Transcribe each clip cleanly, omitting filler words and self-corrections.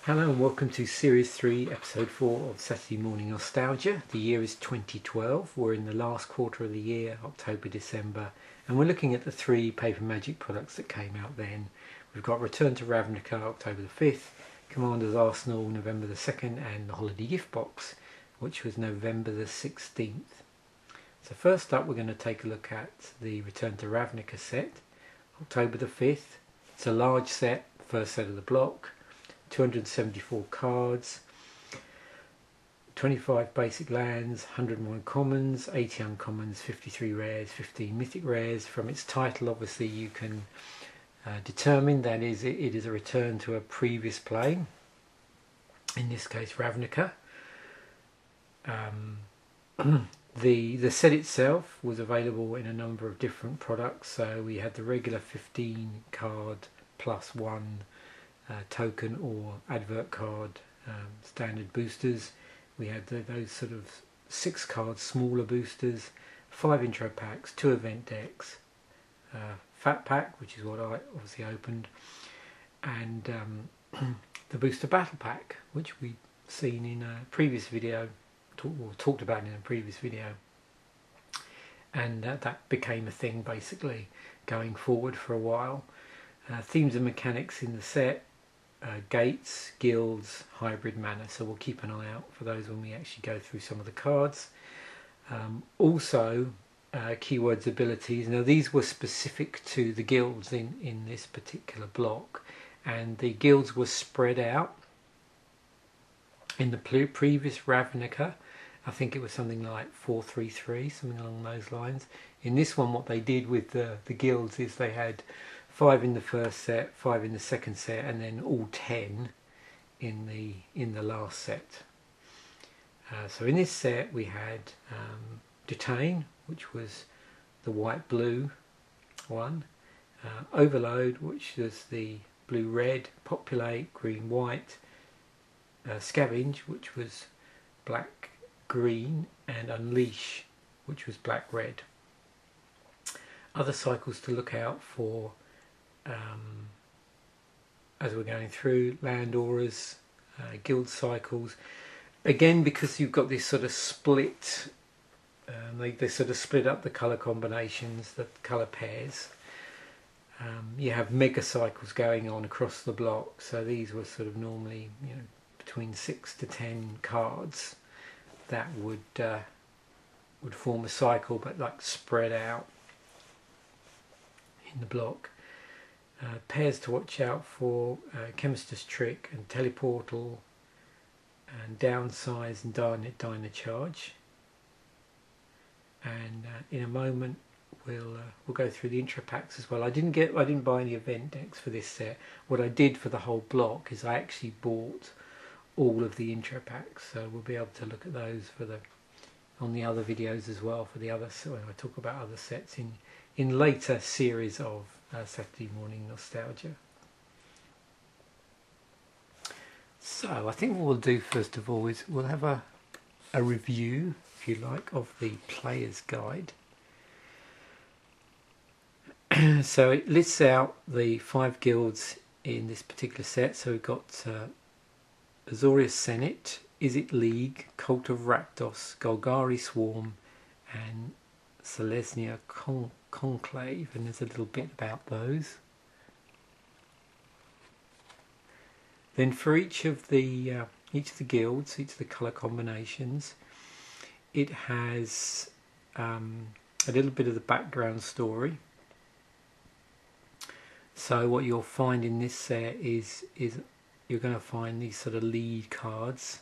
Hello and welcome to Series 3, Episode 4 of Saturday Morning Nostalgia. The year is 2012. We're in the last quarter of the year, October, December, and we're looking at the 3 Paper Magic products that came out then. We've got Return to Ravnica, October the 5th, Commander's Arsenal, November the 2nd, and the Holiday Gift Box, which was November the 16th. So first up, we're going to take a look at the Return to Ravnica set, October the 5th. It's a large set, first set of the block. 274 cards, 25 basic lands, 101 commons, 80 uncommons, 53 rares, 15 mythic rares. From its title, obviously, you can determine that it is a return to a previous play, in this case Ravnica. The set itself was available in a number of different products. So we had the regular 15 card plus 1 token or advert card standard boosters. We had those sort of 6 card smaller boosters, 5 intro packs, 2 event decks, fat pack, which is what I obviously opened, and the booster battle pack, which we'd seen in a previous video, talked about in a previous video, and that became a thing basically going forward for a while. Themes and mechanics in the set: gates, guilds, hybrid mana, so we'll keep an eye out for those when we actually go through some of the cards. Also keywords, abilities. Now these were specific to the guilds in this particular block, and the guilds were spread out. In the previous Ravnica, I think it was something like 433, something along those lines. In this one, what they did with the guilds is they had 5 in the first set, 5 in the second set, and then all 10 in the last set. So in this set we had Detain, which was the white-blue one, Overload, which was the blue-red, Populate, green-white, Scavenge, which was black-green, and Unleash, which was black-red. Other cycles to look out for as we're going through: land auras, guild cycles. Again, because you've got this sort of split, they sort of split up the colour combinations, the colour pairs. You have mega cycles going on across the block, so these were sort of normally, between 6 to 10 cards that would form a cycle, but like spread out in the block. Pairs to watch out for: Chemist's Trick and Teleportal, and Downsize and Dynacharge. And in a moment we'll go through the intro packs as well. I didn't buy any event decks for this set. What I did for the whole block is I actually bought all of the intro packs, so we'll be able to look at those on the other videos as well, for the other, when I talk about other sets in later series of Saturday Morning Nostalgia. So I think what we'll do first of all is we'll have a review, if you like, of the player's guide. So it lists out the 5 guilds in this particular set. So we've got Azorius Senate, Izzet League, Cult of Rakdos, Golgari Swarm, and Selesnya Conclave, and there's a little bit about those. Then for each of the guilds, each of the colour combinations, it has a little bit of the background story. So what you'll find in this set is you're going to find these sort of lead cards,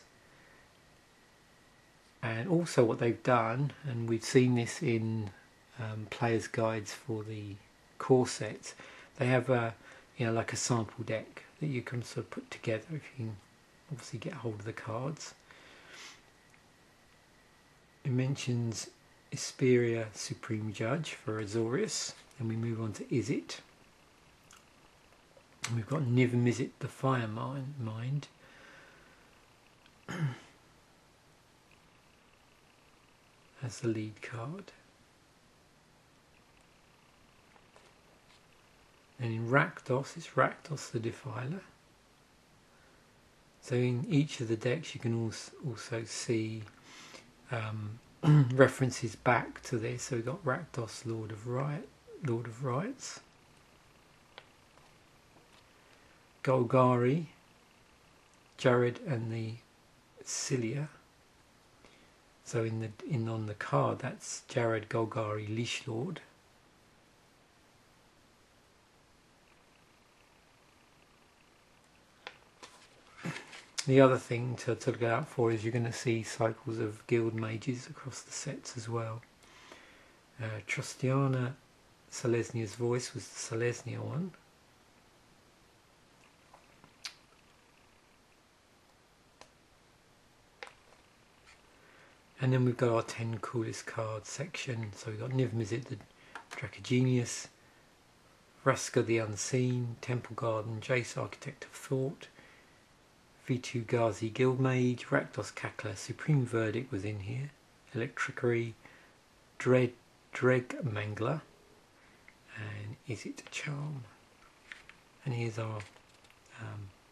and also what they've done, and we've seen this in players' guides for the core sets, they have like a sample deck that you can sort of put together if you can obviously get hold of the cards. It mentions Isperia Supreme Judge for Azorius, and we move on to Izzet. And we've got Niv Mizzet the Fire Mind. As the lead card. And in Rakdos, it's Rakdos the Defiler. So in each of the decks you can also see references back to this. So we've got Rakdos, Lord of Rights, Golgari, Jared and the Cilia. So on the card that's Jared, Golgari, Leash Lord. The other thing to look out for is you're going to see cycles of guild mages across the sets as well. Trustiana Selesnia's voice was the Selesnia one. And then we've got our 10 coolest cards section. So we've got Niv-Mizzet the Dracogenius, Vraska the Unseen, Temple Garden, Jace Architect of Thought, V2 Ghazi Guildmage, Rakdos Cackler, Supreme Verdict was in here, Electricary, Dreg Mangler, and Is It a Charm? And here's our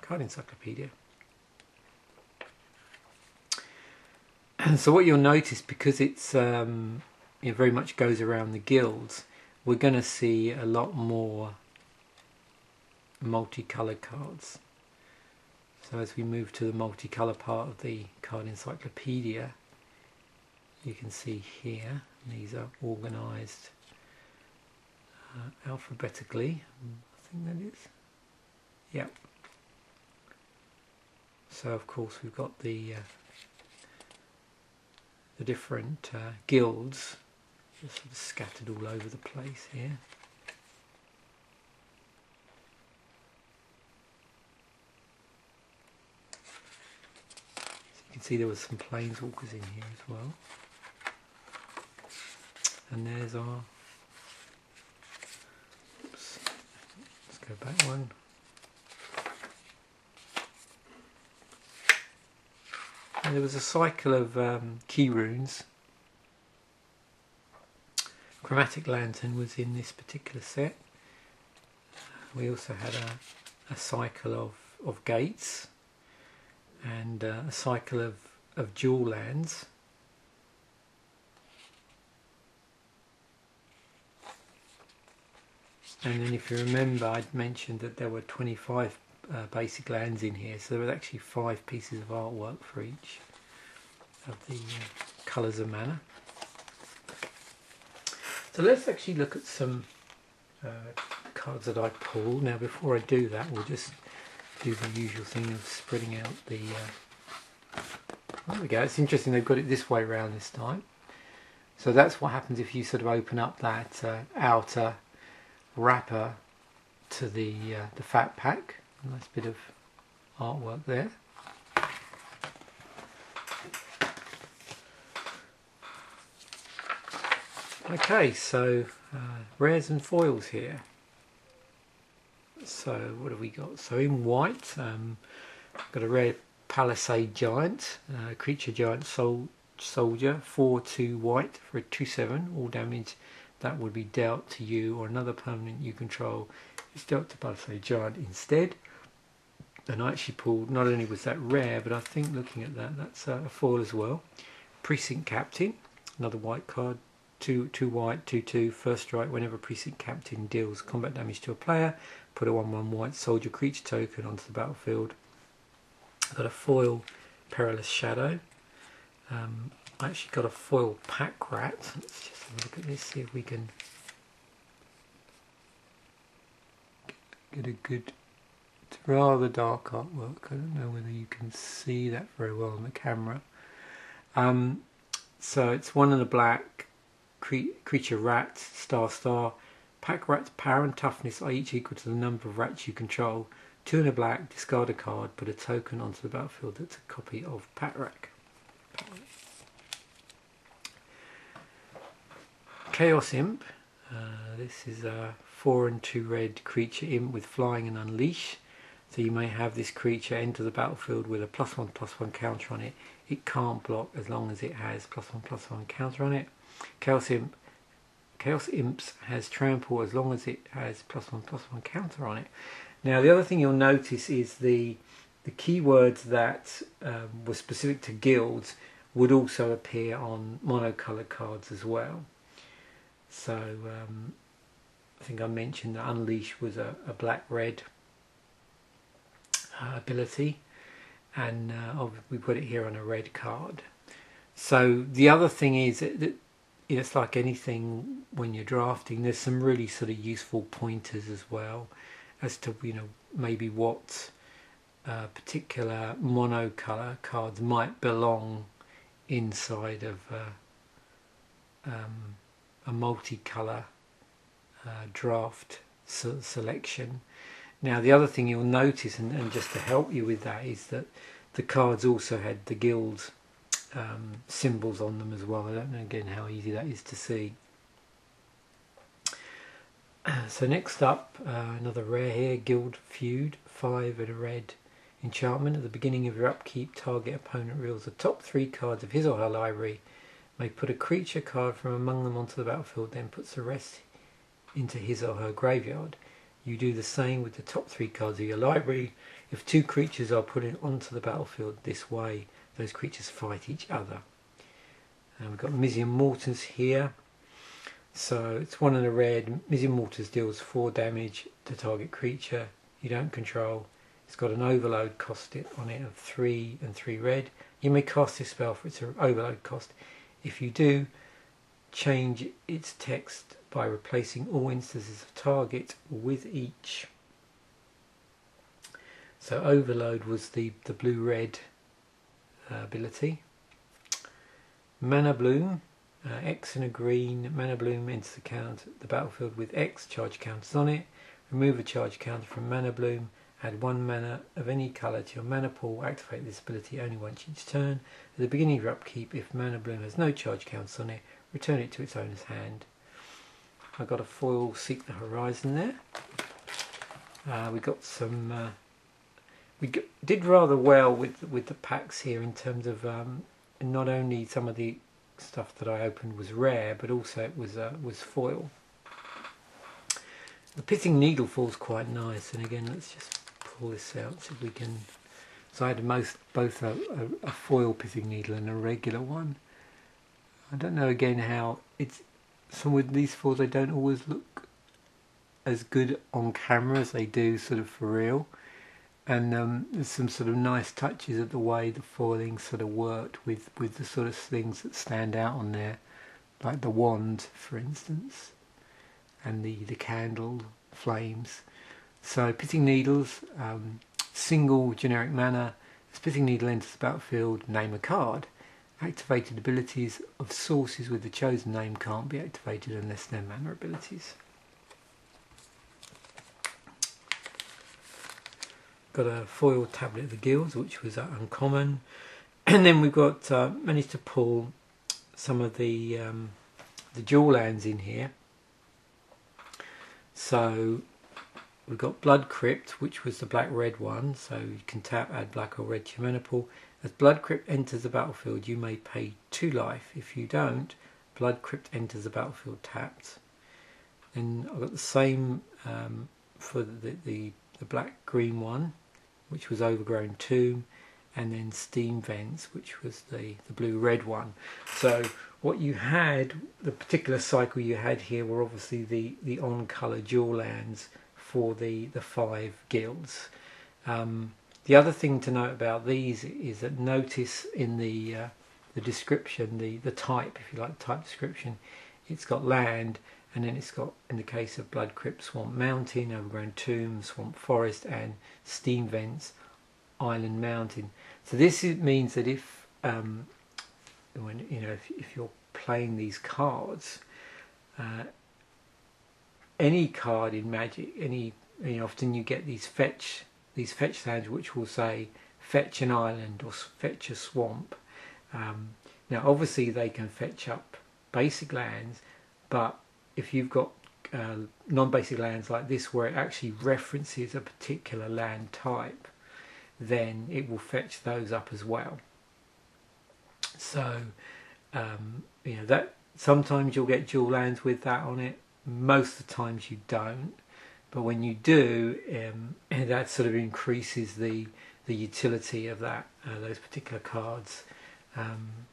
card encyclopedia. And so what you'll notice, because it's it very much goes around the guilds, we're going to see a lot more multicoloured cards. So as we move to the multicolour part of the card encyclopedia, you can see here these are organised alphabetically. I think that is. Yep. So of course we've got the different guilds just sort of scattered all over the place here. You can see there was some planeswalkers in here as well. And there's our, oops, let's go back one. And there was a cycle of key runes. Chromatic Lantern was in this particular set. We also had a cycle of gates and a cycle of dual lands. And then if you remember, I'd mentioned that there were 25 basic lands in here, so there were actually 5 pieces of artwork for each of the colours of mana. So let's actually look at some cards that I pulled. Now before I do that, we'll just do the usual thing of spreading out the... there we go, it's interesting they've got it this way around this time. So that's what happens if you sort of open up that outer wrapper to the fat pack. Nice bit of artwork there. Okay, so rares and foils here. So what have we got? So in white, got a rare Palisade Giant, creature giant soldier, 4/2 white for a 2/7. All damage that would be dealt to you or another permanent you control is dealt to Palisade Giant instead. And I actually pulled, not only was that rare, but I think looking at that, that's a foil as well. Precinct Captain, another white card, 2 white, 2/2, first strike. Whenever Precinct Captain deals combat damage to a player, put a 1/1 white soldier creature token onto the battlefield. I've got a foil Perilous Shadow. I actually got a foil Pack Rat. Let's just have a look at this, see if we can get a good... It's rather dark artwork. I don't know whether you can see that very well on the camera. So it's 1 and a black, creature rat, star. Pack rat's power and toughness are each equal to the number of rats you control. 2 and a black, discard a card, put a token onto the battlefield that's a copy of Pack Rat. Chaos Imp. This is a 4 and 2 red creature imp with flying and unleash. So you may have this creature enter the battlefield with a +1/+1 counter on it. It can't block as long as it has +1/+1 counter on it. Chaos Imps has trample as long as it has +1/+1 counter on it. Now the other thing you'll notice is the the keywords that were specific to guilds would also appear on monocoloured cards as well. So I think I mentioned that Unleash was a black-red ability, and we put it here on a red card. So the other thing is that it's like anything when you're drafting, there's some really sort of useful pointers as well as to, you know, maybe what particular monocolour cards might belong inside of a multicolour draft selection. Now the other thing you'll notice, and just to help you with that, is that the cards also had the guild symbols on them as well. I don't know again how easy that is to see. So next up, another rare here, Guild Feud, 5 and a red enchantment. At the beginning of your upkeep, target opponent reveals the top 3 cards of his or her library. May put a creature card from among them onto the battlefield, then puts the rest into his or her graveyard. You do the same with the top 3 cards of your library. If 2 creatures are put onto the battlefield this way, those creatures fight each other. And we've got Mizzium Mortars here. So it's 1 and a red. Mizzium Mortars deals 4 damage to target creature you don't control. It's got an overload cost on it of 3 and 3 red. You may cast this spell for its overload cost. If you do, change its text by replacing all instances of target with each. So overload was the blue-red ability. Mana Bloom, X and a green. Mana Bloom enters the battlefield with X charge counters on it. Remove a charge counter from Mana Bloom. Add 1 mana of any colour to your mana pool. Activate this ability only once each turn. At the beginning of your upkeep, if Mana Bloom has no charge counters on it, return it to its owner's hand. I got a foil Seek the Horizon there. We got some. Did rather well with the packs here in terms of not only some of the stuff that I opened was rare, but also it was foil. The Pithing Needle falls quite nice, and again, let's just pull this out so we can. So I had both a foil Pithing Needle and a regular one. I don't know again how it's. Some with these foils, they don't always look as good on camera as they do sort of for real. And there's some sort of nice touches of the way the foiling sort of worked with the sort of things that stand out on there, like the wand, for instance, and the candle flames. So Pithing Needles, single generic mana. As Pithing Needle enters the battlefield, name a card. Activated abilities of sources with the chosen name can't be activated unless they're mana abilities. Got a foil Tablet of the Guilds, which was uncommon, and then we've got managed to pull some of the dual lands in here. So we've got Blood Crypt, which was the black-red one, so you can tap, add black or red to your mana pool. As Blood Crypt enters the battlefield, you may pay 2 life. If you don't, Blood Crypt enters the battlefield tapped. Then I've got the same for the black-green one, which was Overgrown Tomb, and then Steam Vents, which was the blue-red one. So what you had, the particular cycle you had here, were obviously the on-colour dual lands for the 5 guilds. The other thing to note about these is that notice in the description, the type, if you like, type description, it's got land, and then it's got, in the case of Blood Crypt, Swamp Mountain, Overgrown Tomb, Swamp Forest, and Steam Vents, Island Mountain. So this means that if if you're playing these cards, any card in Magic, often you get these fetch lands which will say fetch an island or fetch a swamp. Now obviously they can fetch up basic lands, but if you've got non-basic lands like this where it actually references a particular land type, then it will fetch those up as well. So that sometimes you'll get dual lands with that on it. Most of the times you don't, but when you do, that sort of increases the utility of that those particular cards,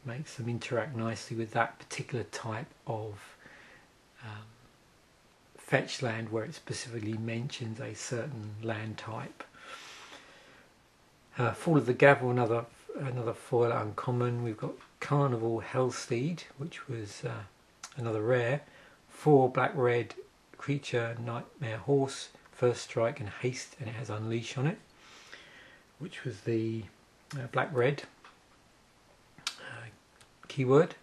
makes them interact nicely with that particular type of fetch land where it specifically mentions a certain land type. Fall of the Gavel, another foil uncommon. We've got Carnival Hellseed, which was another rare. 4 black-red creature, nightmare horse, first strike and haste, and it has unleash on it, which was the black-red keyword.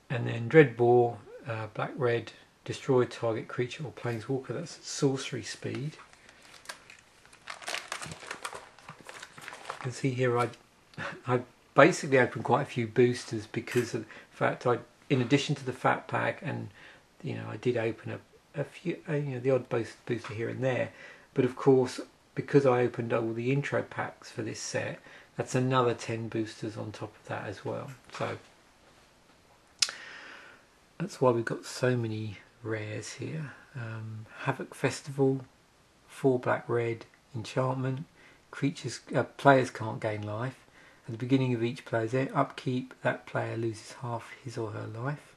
And then Dreadbore, black-red, destroy target creature or planeswalker. That's sorcery speed. You can see here I basically opened quite a few boosters because of the fact in addition to the fat pack, and I did open a few, the odd booster here and there, but of course because I opened all the intro packs for this set, that's another 10 boosters on top of that as well. So that's why we've got so many rares here. Havoc Festival, 4 black-red, enchantment. Players can't gain life. At the beginning of each player's upkeep, that player loses half his or her life.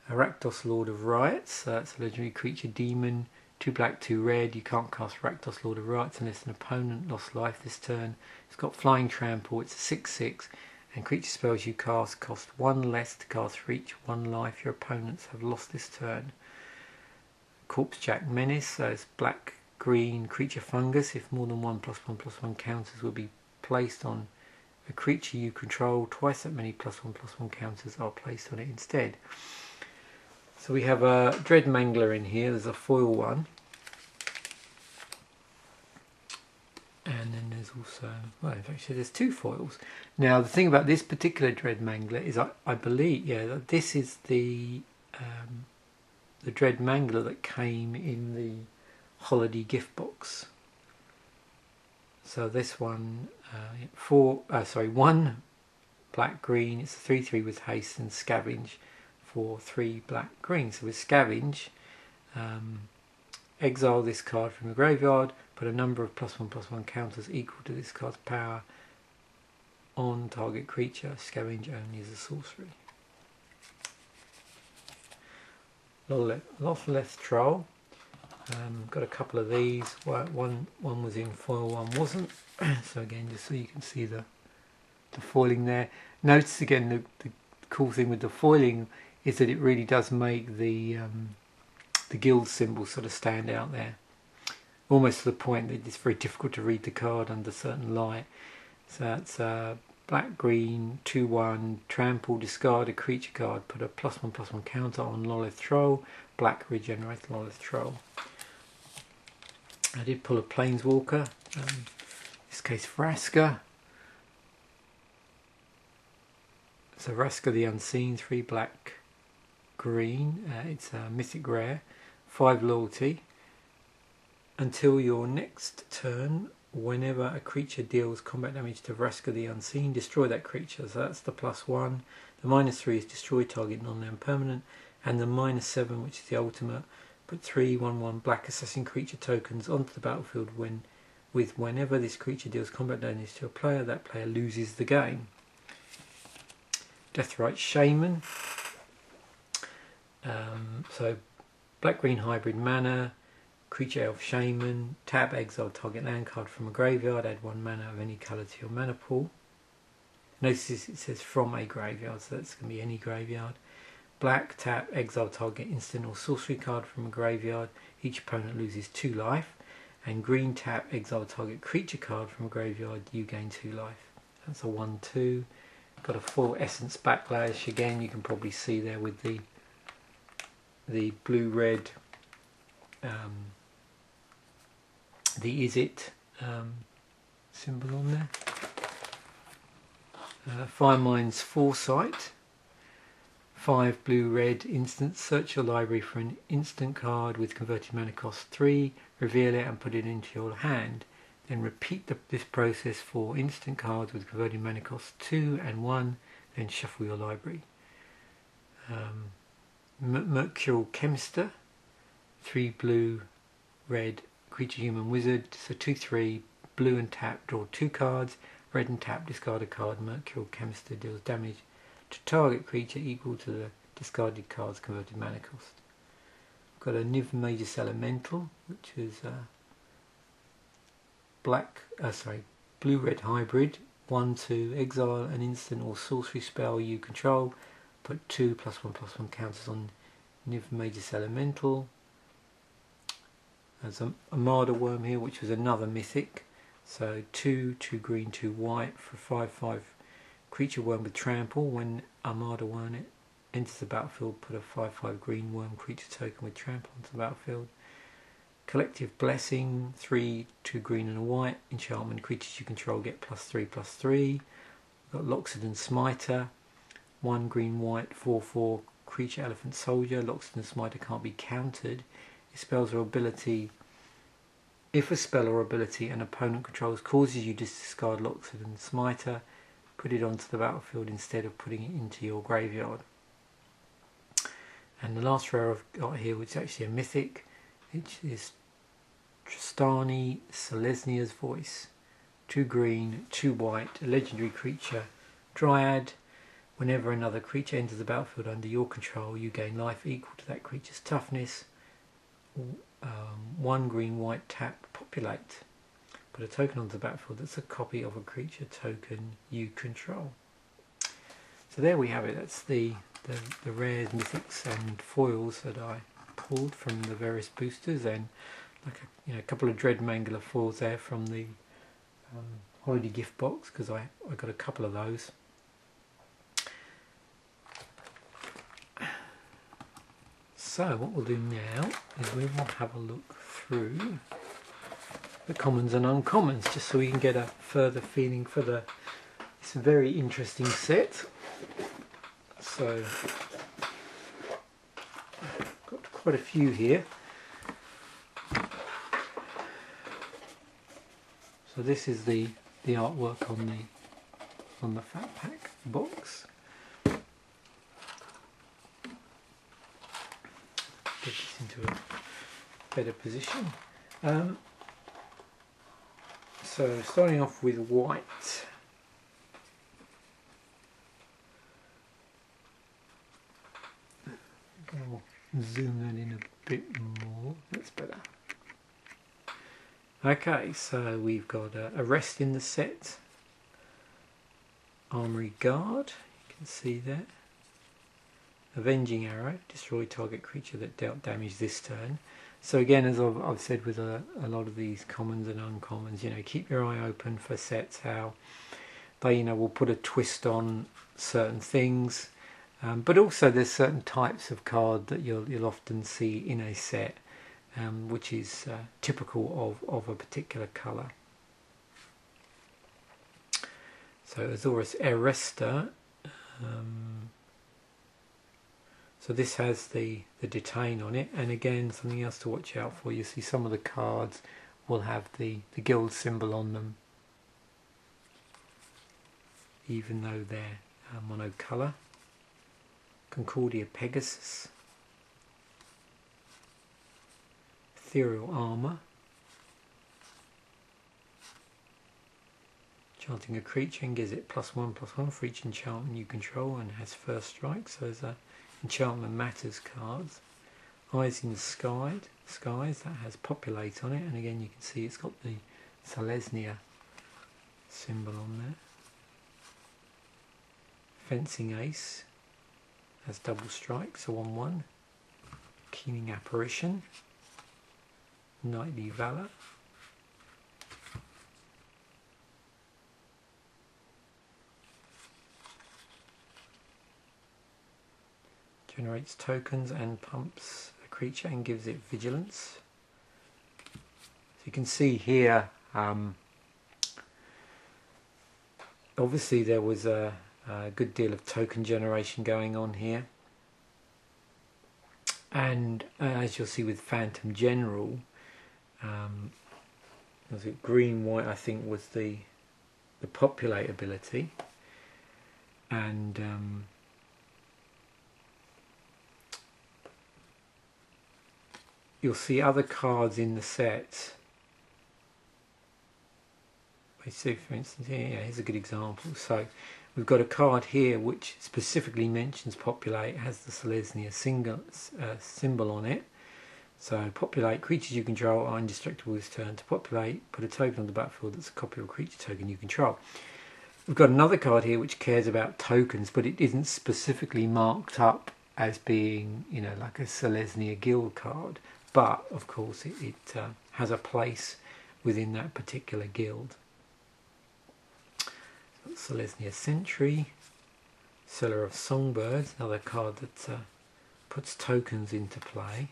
Rakdos, Lord of Riots, that's a legendary creature demon, 2 black, 2 red. You can't cast Rakdos, Lord of Riots unless an opponent lost life this turn. It's got flying trample, it's a 6/6, and creature spells you cast cost 1 less to cast for each 1 life your opponents have lost this turn. Corpsejack Menace, so it's black-green creature fungus. If more than 1/1/1 counters will be placed on a creature you control, twice that many +1/+1 counters are placed on it instead. So we have a Dread Mangler in here. There's a foil one, and then there's also, well, in fact, there's 2 foils. Now the thing about this particular Dread Mangler is I believe, that this is the Dread Mangler that came in the holiday gift box. So this one, 1 black green. It's a 3/3 with haste and scavenge for 3 black green. So with scavenge, exile this card from the graveyard, put a number of +1/+1 counters equal to this card's power on target creature. Scavenge only as a sorcery. Lothleth Troll. Got a couple of these. One was in foil, one wasn't. So again, just so you can see the foiling there. Notice again the cool thing with the foiling is that it really does make the guild symbol sort of stand out there, almost to the point that it's very difficult to read the card under certain light. So that's black green 2/1 trample, discard a creature card, put a +1/+1 counter on Lolith Troll. Black regenerate Lolith Troll. I did pull a planeswalker, in this case Vraska. So Vraska the Unseen, 3 black green. It's a mythic rare, 5 loyalty. Until your next turn, whenever a creature deals combat damage to Vraska the Unseen, destroy that creature. So that's the +1. The -3 is destroy target non-land permanent, and the -7, which is the ultimate, put 3/1/1 black assassin creature tokens onto the battlefield whenever this creature deals combat damage to a player, that player loses the game. Deathrite Shaman. So black-green hybrid mana, creature elf shaman, tap, exile target land card from a graveyard, add 1 mana of any colour to your mana pool. Notice it says from a graveyard, so that's going to be any graveyard. Black, tap, exile target instant or sorcery card from a graveyard, each opponent loses 2 life. And green, tap, exile target creature card from a graveyard, you gain 2 life. That's a 1/2. Got a full Essence Backlash. Again, you can probably see there with the blue-red, the Is It symbol on there. Firemind's Foresight. 5 blue-red instants. Search your library for an instant card with converted mana cost 3. Reveal it and put it into your hand. Then repeat this process for instant cards with converted mana cost 2 and 1. Then shuffle your library. Mercurial Chemster. 3 blue, red creature human wizard. So 2/3, blue and tap, draw 2 cards, red and tap, discard a card. Mercurial Chemister deals damage to target creature equal to the discarded card's converted mana cost. Got a Niv Magus Elemental, which is blue-red hybrid. 1/2, exile an instant or sorcery spell you control. Put 2 +1/+1 counters on Niv Magus Elemental. There's a Armada Worm here, which was another mythic. So 2 green, 2 white for 5/5 creature worm with trample. When Armada Worm enters the battlefield, put a 5/5 green worm creature token with trample onto the battlefield. Collective Blessing, 3, 2 green and a white. Enchantment, creatures you control get +3/+3. We've got Loxodon Smiter, 1 green white, 4/4 creature elephant soldier. Loxodon Smiter can't be countered. If a spell or ability an opponent controls causes you to discard Loxodon Smiter, put it onto the battlefield instead of putting it into your graveyard. And the last rare I've got here, which is actually a mythic, which is Tristani Selesnia's Voice. 2 green, 2 white, a legendary creature, Dryad. Whenever another creature enters the battlefield under your control, you gain life equal to that creature's toughness. 1 green, white, tap, populate. Put a token onto the battlefield that's a copy of a creature token you control. So there we have it. That's the rares, mythics and foils that I pulled from the various boosters, and like a couple of Dread Mangler foils there from the holiday gift box, because I got a couple of those. So what we'll do now is we will have a look through the commons and uncommons, just so we can get a further feeling for this very interesting set. So got quite a few here. So this is the artwork on the Fat Pack box. Get this into a better position. So starting off with white. I'll zoom that in a bit more. That's better. Okay, so we've got a rest in the set. Armory Guard, you can see that. Avenging Arrow, destroy target creature that dealt damage this turn. So again, as I've said with a lot of these commons and uncommons, keep your eye open for sets, how they will put a twist on certain things, but also there's certain types of card that you'll often see in a set, which is typical of a particular colour. So Azorus Arrester. So this has the detain on it, and again something else to watch out for. You see some of the cards will have the guild symbol on them, even though they're monocolour. Concordia Pegasus, Ethereal Armour, enchanting a creature and gives it +1/+1 for each enchantment you control and has first strike. So there's a Enchantment Matters cards. Eyes in the Skies, that has populate on it, and again you can see it's got the Selesnia symbol on there. Fencing Ace has double strike, so 1/1. Keening Apparition, Knightly Valor, generates tokens and pumps a creature and gives it vigilance. So you can see here, obviously there was a good deal of token generation going on here, and as you'll see with Phantom General, was it green white, I think, was the populate ability, and you'll see other cards in the set. See, for instance, here's a good example. So we've got a card here which specifically mentions populate, has the Selesnya symbol on it. So populate, creatures you control are indestructible this turn. To populate, put a token on the battlefield that's a copy of a creature token you control. We've got another card here which cares about tokens, but it isn't specifically marked up as being, you know, like a Selesnya guild card. But of course it has a place within that particular guild. Selesnya Sentry, Seller of Songbirds, another card that puts tokens into play.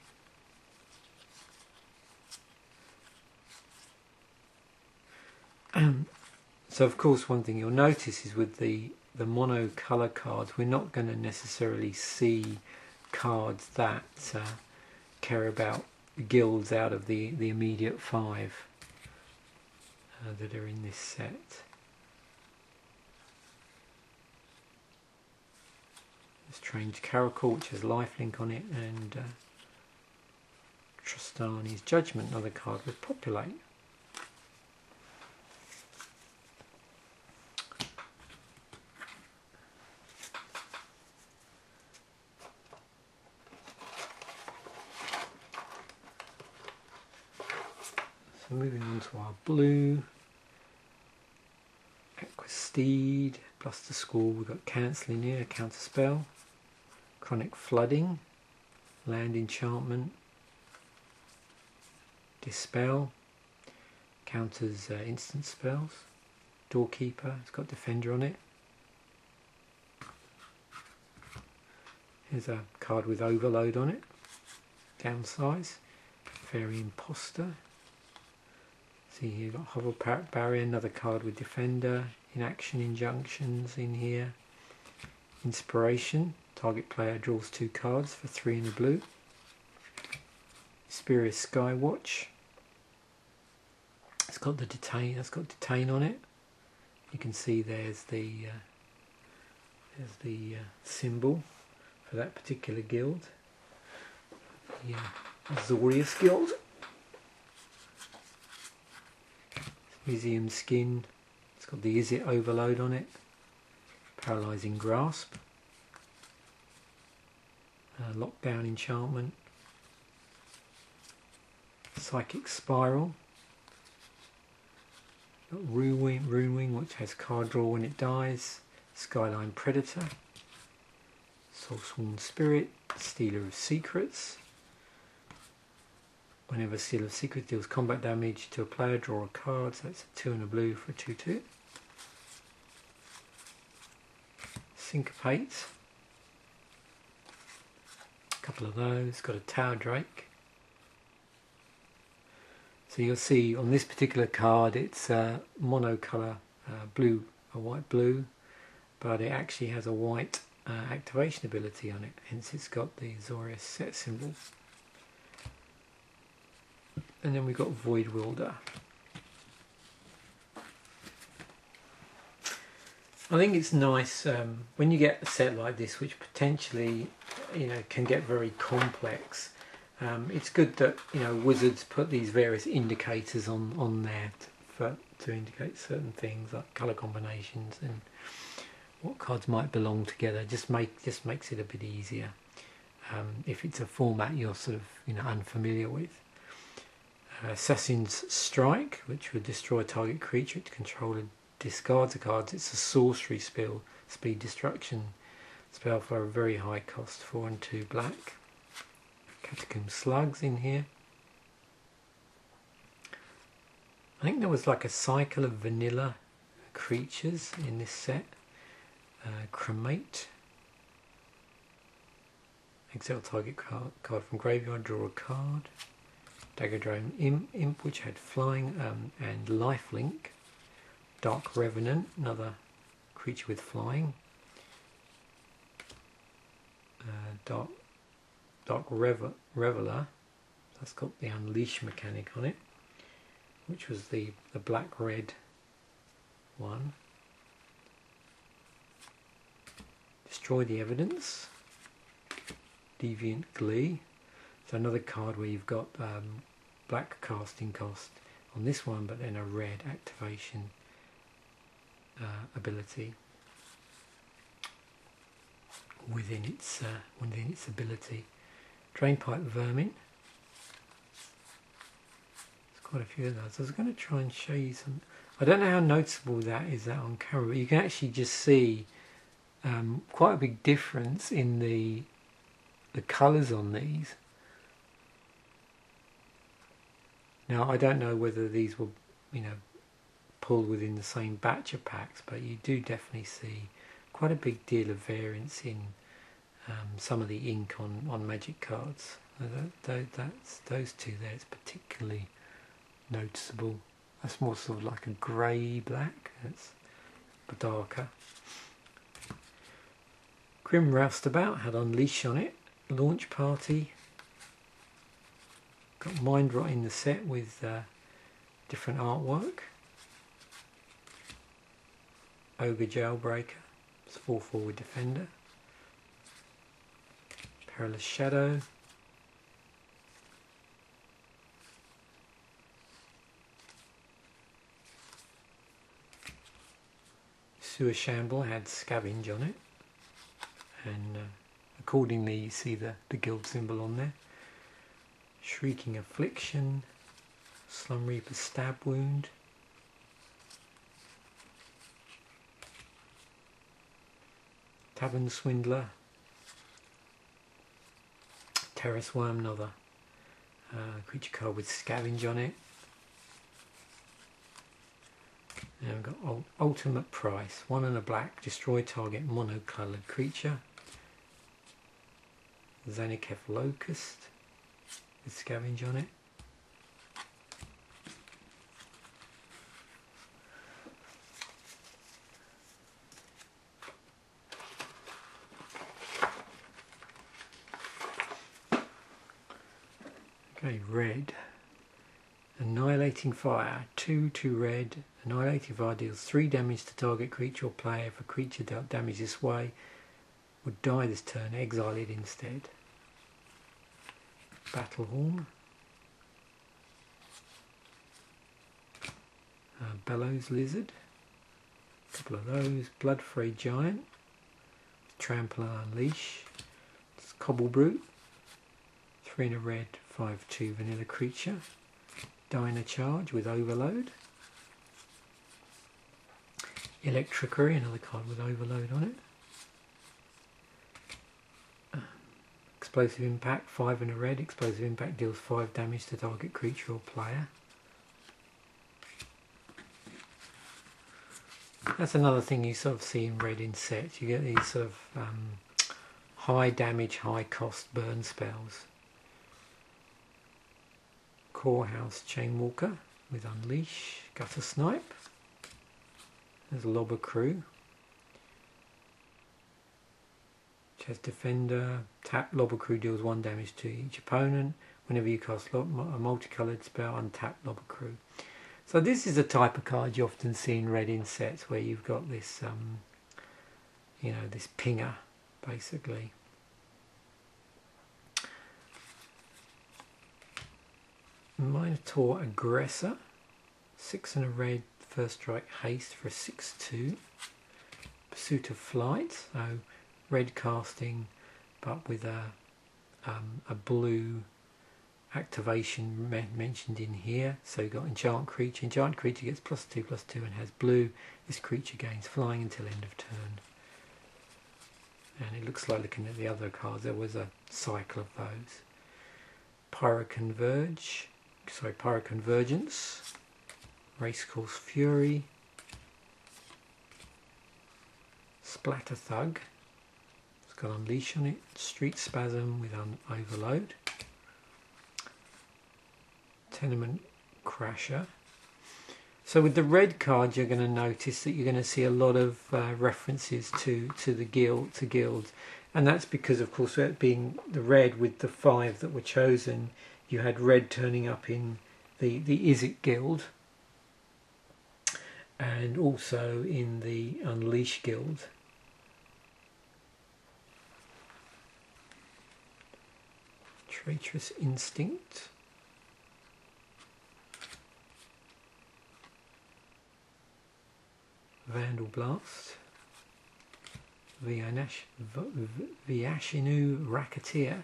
So of course one thing you'll notice is with the mono colour cards, we're not going to necessarily see cards that care about guilds out of the immediate 5 that are in this set. Strange Caracal, which has lifelink on it, and Trostani's Judgment, another card with populate. So moving on to our blue, Aquasteed, Bluster Squall, we've got Cancelling here, counter spell. Chronic Flooding, Land Enchantment, Dispel, counters instant spells. Doorkeeper, it's got Defender on it. Here's a card with Overload on it, downsize. Fairy Imposter. See here you've got Hovel Parrot Barrier, another card with Defender. Inaction Injunctions in here. Inspiration. Target player draws 2 cards for 3 in the blue. Spurious Skywatch. It's got the detain on it. You can see there's the symbol for that particular guild. The Azorius Guild. Museum Skin. It's got the Is It Overload on it. Paralysing Grasp. Lockdown Enchantment, Psychic Spiral, Runewing, which has card draw when it dies, Skyline Predator, Soulsworn Spirit, Stealer of Secrets. Whenever Stealer of Secrets deals combat damage to a player, draw a card, so it's a 2 and a blue for a 2/2. Syncopate. Couple of those, got a Tower Drake. So you'll see on this particular card it's monocolour blue, a white blue, but it actually has a white activation ability on it, hence it's got the Azorius set symbol. And then we've got Void Wilder. I think it's nice when you get a set like this, which potentially, you know, can get very complex. It's good that, you know, Wizards put these various indicators on there to indicate certain things like colour combinations and what cards might belong together. Just makes it a bit easier if it's a format you're sort of, you know, unfamiliar with. Assassin's Strike, which would destroy a target creature its controller discards a card. It's a sorcery spell, speed destruction spell for a very high cost, 4 and 2 black. Catacomb Slugs in here. I think there was like a cycle of vanilla creatures in this set. Cremate. Exile target card from graveyard, draw a card. Daggerdrome Imp, which had flying and lifelink. Dark Revenant, another creature with flying. Dark Reveler, that's got the Unleash mechanic on it, which was the black-red one. Destroy the Evidence. Deviant Glee. So another card where you've got black casting cost on this one, but then a red activation ability within its ability. Drainpipe Vermin. There's quite a few of those. I was going to try and show you some. I don't know how noticeable that is on camera, but you can actually just see quite a big difference in the colours on these. Now I don't know whether these were, pulled within the same batch of packs, but you do definitely see quite a big deal of variance in some of the ink on Magic cards. That's those two there. It's particularly noticeable. That's more sort of like a grey black. It's darker. Grim Roustabout had Unleash on it. Launch Party. Got Mind Rot in the set with different artwork. Ogre Jailbreaker. It's 4/4 with Defender. Perilous Shadow. Sewer Shamble had Scavenge on it, and accordingly you see the guild symbol on there. Shrieking Affliction, Slum Reaper Stab Wound, Tavern Swindler, Terrace Worm, another creature card with Scavenge on it. And we've got Ultimate Price, 1 and a black, destroy target mono-coloured creature. Zaniketh Locust with Scavenge on it. Okay, red. Annihilating Fire, 2/2 red. Annihilating Fire deals 3 damage to target creature or player. If a creature dealt damage this way would die this turn, exile it instead. Battlehorn. Bellows Lizard. A couple of those. Bloodfray Giant. Trample and Unleash. It's Cobble Brute. 3 and a red, 5/2 vanilla creature. Diner Charge with Overload. Electricary, another card with Overload on it. Explosive Impact, 5 and a red. Explosive Impact deals 5 damage to target creature or player. That's another thing you sort of see in red in sets. You get these sort of high damage, high cost burn spells. Corehouse Chainwalker with Unleash. Gutter Snipe. There's Lobber Crew. Which has Defender. Tap Lobber Crew deals 1 damage to each opponent. Whenever you cast a multicoloured spell, untap Lobber Crew. So this is a type of card you often see in red in sets where you've got this, this pinger, basically. Minotaur Aggressor, 6 and a red, first strike haste for a 6/2. Pursuit of Flight, so red casting but with a blue activation mentioned in here. So you've got Enchant Creature. Enchant Creature gets +2/+2 and has blue. This creature gains flying until end of turn. And it looks like, looking at the other cards, there was a cycle of those. Pyroconvergence, Racecourse Fury, Splatter Thug, it's got Unleash on it, Street Spasm with Overload, Tenement Crasher. So with the red card, you're going to notice that you're going to see a lot of references to the guilds, and that's because, of course, it being the red with the 5 that were chosen, you had red turning up in the Izzet Guild and also in the Unleash Guild. Traitorous Instinct, Vandal Blast, Viashinu Racketeer,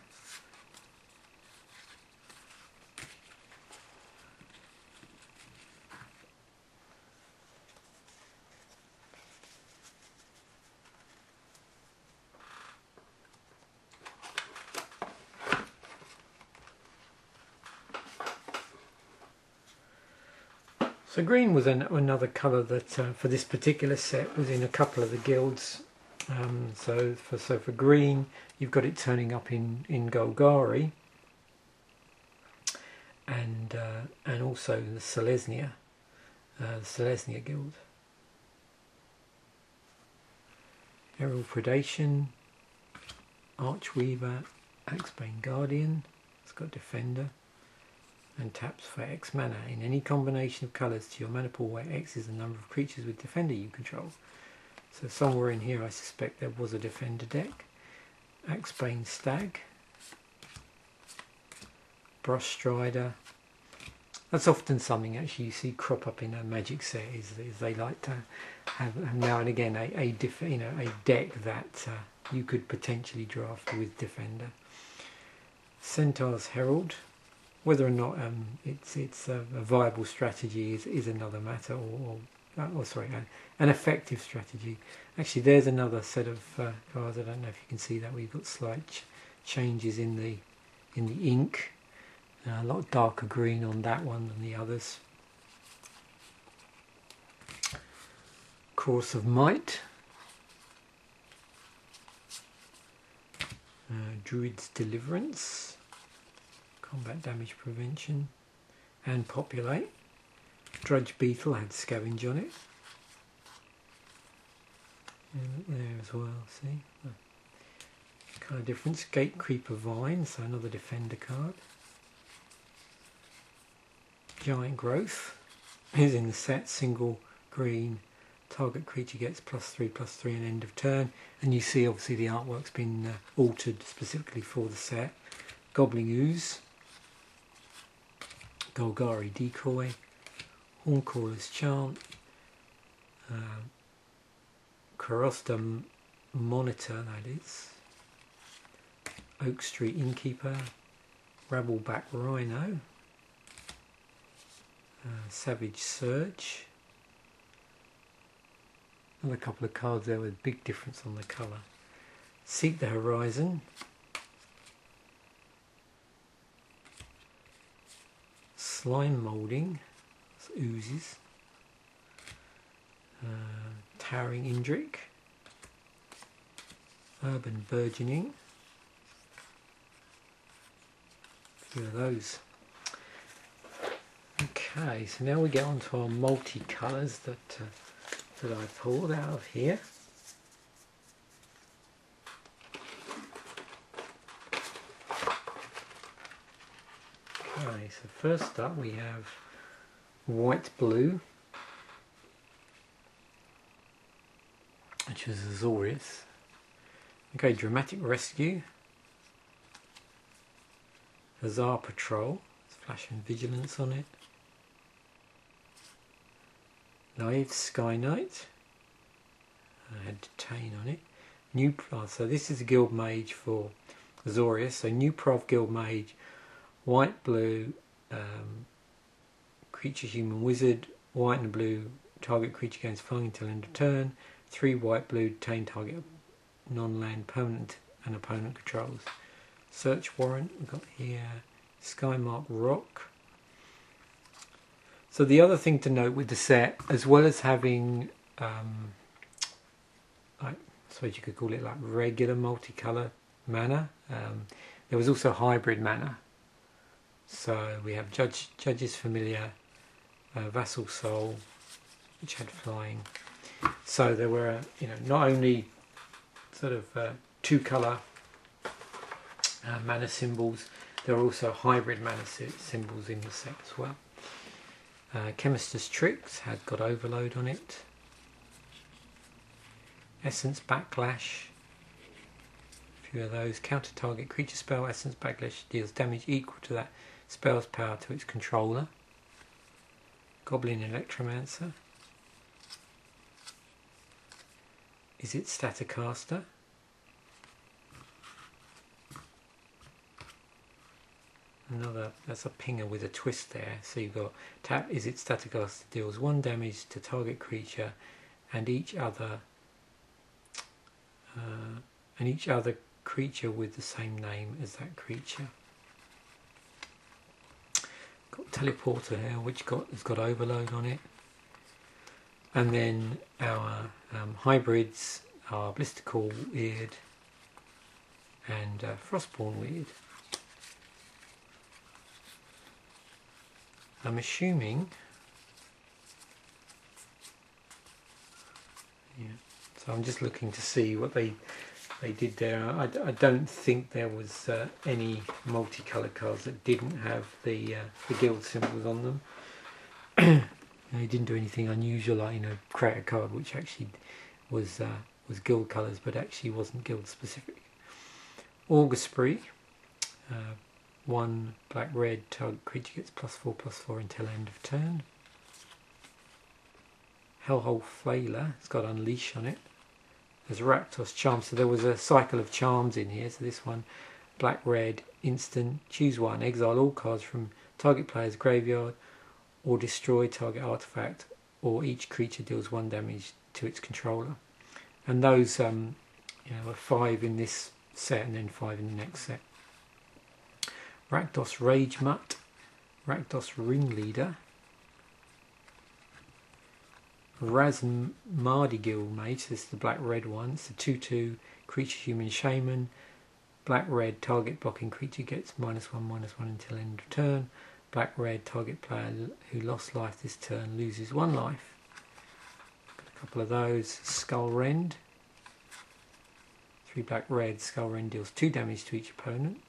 so green was another colour that for this particular set was in a couple of the guilds. So for green, you've got it turning up in Golgari and also the Selesnya guild. Aerial Predation, Archweaver, Axebane Guardian. It's got Defender. And taps for X mana in any combination of colours to your mana pool where X is the number of creatures with Defender you control. So somewhere in here I suspect there was a Defender deck. Axebane Stag, Brush Strider. That's often something actually you see crop up in a Magic set. Is they like to have now and again a deck that you could potentially draft with Defender. Centaur's Herald. Whether or not it's a viable strategy is another matter, or sorry, an effective strategy. Actually, there's another set of cards. I don't know if you can see that we've got slight changes in the ink. A lot darker green on that one than the others. Course of Might, Druid's Deliverance, Combat Damage Prevention, and Populate. Drudge Beetle had Scavenge on it. And there as well, see? Colour difference. Gatecreeper Vine, so another Defender card. Giant Growth is in the set, single green. Target creature gets +3/+3 and end of turn. And you see obviously the artwork's been altered specifically for the set. Gobbling Ooze, Golgari Decoy, Horncrawler's Chant, Karosta Monitor, that is, Oak Street Innkeeper, Rabbleback Rhino, Savage Surge. Another couple of cards there with big difference on the colour. Seek the Horizon, Slime Moulding, Oozes, Towering Indrik, Urban Burgeoning, a few of those. Okay, so now we get on to our multicolours that I pulled out of here. Okay, so first up we have White Blue, which is Azorius. Okay, Dramatic Rescue, Hazar Patrol, Flash and Vigilance on it. Naive Sky Knight, I had Detain on it. New Prov, so this is a Guild Mage for Azorius, so New Prov Guild Mage, white, blue, creature, human, wizard, white and blue, target creature gains flying until end of turn, 3 white, blue, detain target non-land permanent and opponent controls. Search Warrant, we've got here, Skymark Rock. So the other thing to note with the set, as well as having, I suppose you could call it like regular multicolour mana, there was also hybrid mana. So we have Judge's Familiar, Vassal Soul, which had flying. So there were, not only sort of 2-colour mana symbols, there are also hybrid mana symbols in the set as well. Chemist's Tricks had got Overload on it. Essence Backlash, few of those. Counter target creature spell, essence backlash, deals damage equal to that spell's power to its controller. Goblin Electromancer. Is it Staticaster? Another, that's a pinger with a twist there. So you've got tap, is it Staticaster, deals 1 damage to target creature and each other creature with the same name as that creature. Got Teleporter here, which has got Overload on it. And then our hybrids are Blistercore Weird and Frostborn Weird. I'm assuming, yeah, so I'm just looking to see what they did there. I don't think there was any multicolored cards that didn't have the guild symbols on them. They didn't do anything unusual, like create a card which actually was guild colours but actually wasn't guild specific. Augur Spree, 1 black red, target creature gets +4/+4 until end of turn. Hellhole Flailer, it's got Unleash on it. There's Rakdos Charm, so there was a cycle of charms in here. So this one, black red, instant, choose 1, exile all cards from target player's graveyard or destroy target artifact, or each creature deals 1 damage to its controller. And those were 5 in this set and then 5 in the next set. Rakdos Rage Mutt, Rakdos Ringleader, Razmardi Guild Mage, this is the black red one, it's a 2/2 creature human shaman, black red target blocking creature gets -1/-1 until end of turn, black red target player who lost life this turn loses 1 life. Got a couple of those. Skull Rend, 3 black red, Skull Rend deals 2 damage to each opponent.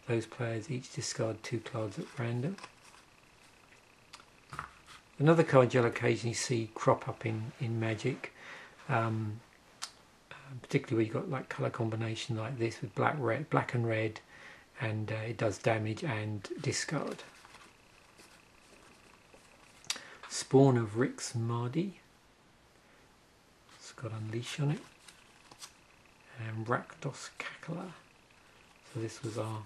Those players each discard 2 cards at random. Another card you'll occasionally see crop up in Magic, particularly where you've got like colour combination like this with black and red, and it does damage and discard. Spawn of Rix Mardi, it's got Unleash on it, and Rakdos Cackler, so this was our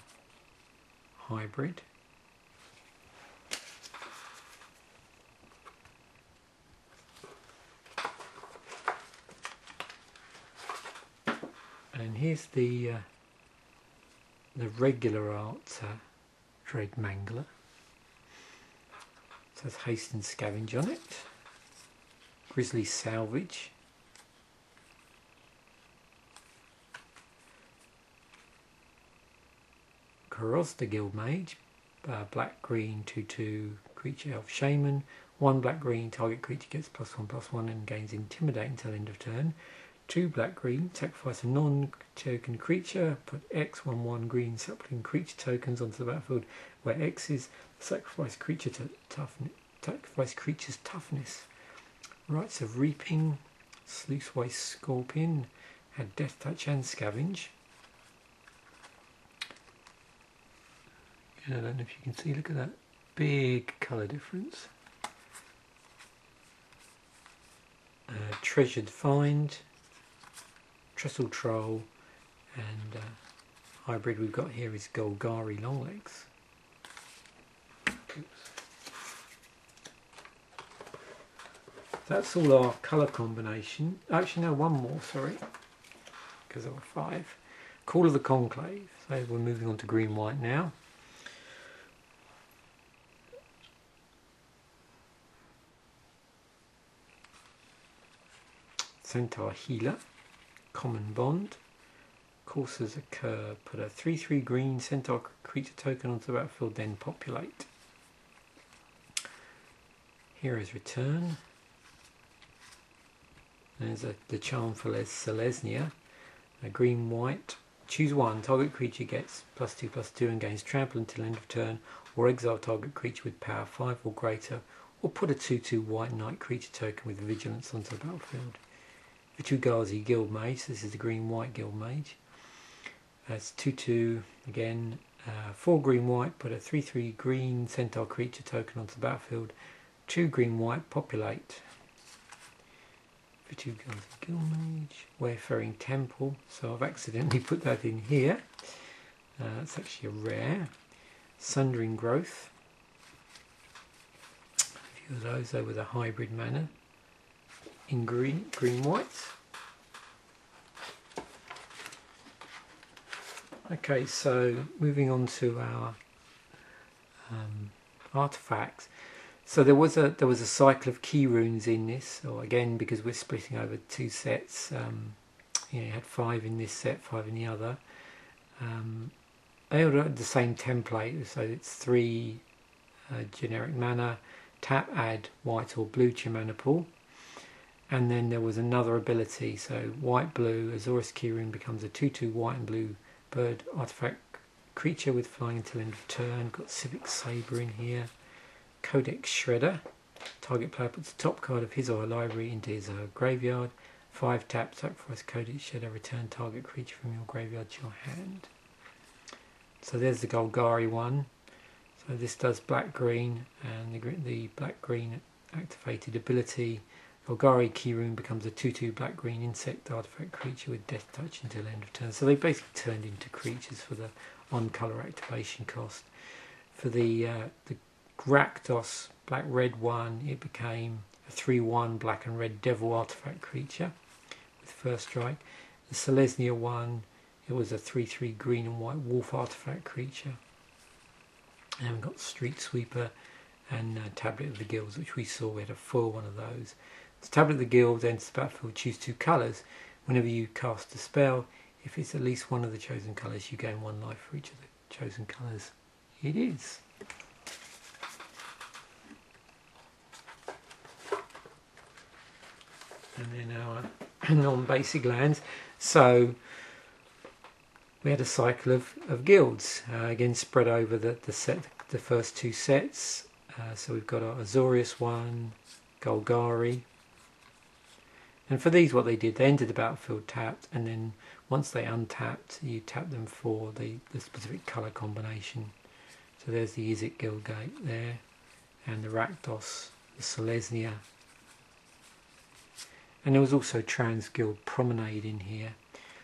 hybrid. And here's the regular art Dread Mangler. It says Haste and Scavenge on it. Grizzly Salvage. Karozda Guild Mage, black green 2/2 creature elf shaman, 1 black green target creature gets +1/+1 and gains Intimidate until end of turn. 2 black green, sacrifice a non-token creature, put X 1/1 green suppling creature tokens onto the battlefield, where X is sacrifice creature sacrifice creature's toughness. Rites of Reaping, Sluicewaste Scorpion, had Death Touch and Scavenge. I don't know if you can see, look at that big colour difference. Treasured Find, Trestle Troll, and hybrid we've got here is Golgari Longlegs. That's all our colour combination. Actually no, one more, sorry, because there were 5. Call of the Conclave, so we're moving on to green-white now. Centaur Healer, Common Bond, Courser's Occur, put a 3/3 green Centaur creature token onto the battlefield, then populate. Hero's Return, there's the charm for Selesnya, a green-white, choose 1, target creature gets +2/+2 and gains trample until end of turn, or exile target creature with power 5 or greater, or put a 2/2 white knight creature token with vigilance onto the battlefield. Vitu-Ghazi Guild Mage, this is the green-white Guild Mage. That's 2/2 again, 4 green white, put a 3/3 green centaur creature token onto the battlefield, 2 green white, populate. For 2 guns of Guildmage, Wayfaring Temple, so I've accidentally put that in here. It's actually a rare. Sundering Growth, a few of those over the hybrid mana in green white. Okay, so moving on to our artifacts. So there was a cycle of key runes in this. So again, because we're splitting over 2 sets, you had 5 in this set, 5 in the other. They all had the same template, so it's 3 generic mana, tap, add white or blue to your mana pool. And then there was another ability, so white blue, Azorius key rune becomes a 2/2 white and blue bird artifact creature with flying until end of turn. Got Civic Saber in here. Codex Shredder. Target player puts the top card of his or her library into his or her graveyard. 5 tap, sacrifice Codex Shredder, return target creature from your graveyard to your hand. So there's the Golgari one. So this does black-green, and the black-green activated ability. Golgari key rune becomes a 2/2 black-green insect artifact creature with death touch until end of turn. So they basically turned into creatures for the on-colour activation cost. For the Rakdos black-red one, it became a 3/1 black and red devil artifact creature with first strike. The Selesnya one, it was a 3/3 green and white wolf artifact creature. And we've got Street Sweeper and Tablet of the Guilds, which we saw. We had a full one of those. The Tablet of the Guilds enters the battlefield, choose 2 colours. Whenever you cast a spell, if it's at least one of the chosen colours, you gain 1 life for each of the chosen colours. It is. And then our non-basic lands. So we had a cycle of guilds, again spread over the first 2 sets. So we've got our Azorius one, Golgari. And for these, what they did, they entered the battlefield tapped, and then once they untapped, you tap them for the specific colour combination. So there's the Izzet Guildgate there, and the Rakdos, the Selesnya. And there was also Transguild Promenade in here.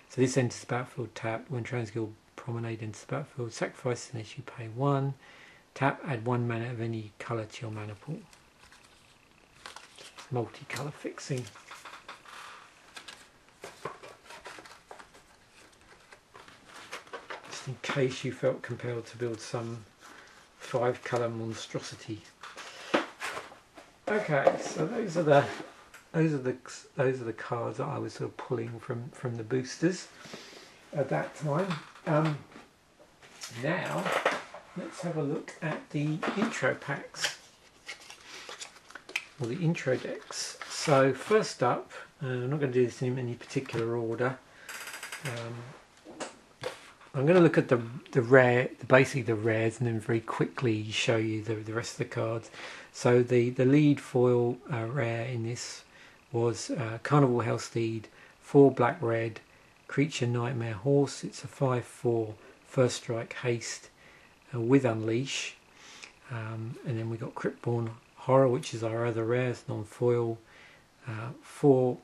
So this enters the battlefield tapped. When Transguild Promenade enters the battlefield, sacrifice this, you pay 1. Tap, add 1 mana of any colour to your mana pool. Multicolour fixing. Just in case you felt compelled to build some 5-colour monstrosity. Okay, so those are the cards that I was sort of pulling from the boosters at that time. Now let's have a look at the intro packs, or the intro decks. So first up, I'm not going to do this in any particular order. I'm going to look at basically the rares, and then very quickly show you the rest of the cards. So the lead foil rare in this was Carnival Hellseed, 4 black-red, creature nightmare horse. It's a 5/4 first strike haste with unleash. And then we got Cryptborn Horror, which is our other rare, it's non-foil. 4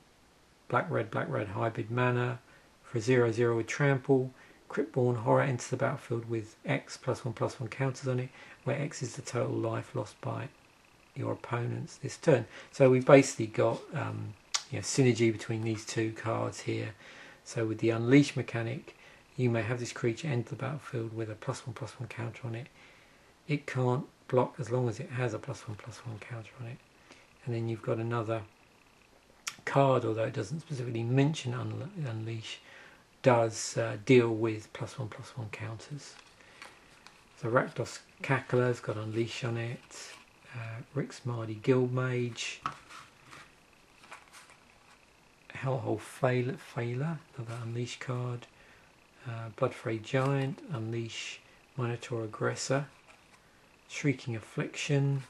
black-red hybrid mana for 0/0 with trample. Cryptborn Horror enters the battlefield with X +1/+1 counters on it, where X is the total life lost by your opponents this turn. So we've basically got synergy between these 2 cards here. So with the unleash mechanic, you may have this creature enter the battlefield with a +1/+1 counter on it. It can't block as long as it has a +1/+1 counter on it. And then you've got another card, although it doesn't specifically mention unleash, does deal with +1/+1 counters. So Rakdos Cackler's got unleash on it. Rick's Mardy Guildmage, Hellhole Failer, another unleash card. Bloodfray Giant, unleash Minotaur Aggressor. Shrieking Affliction.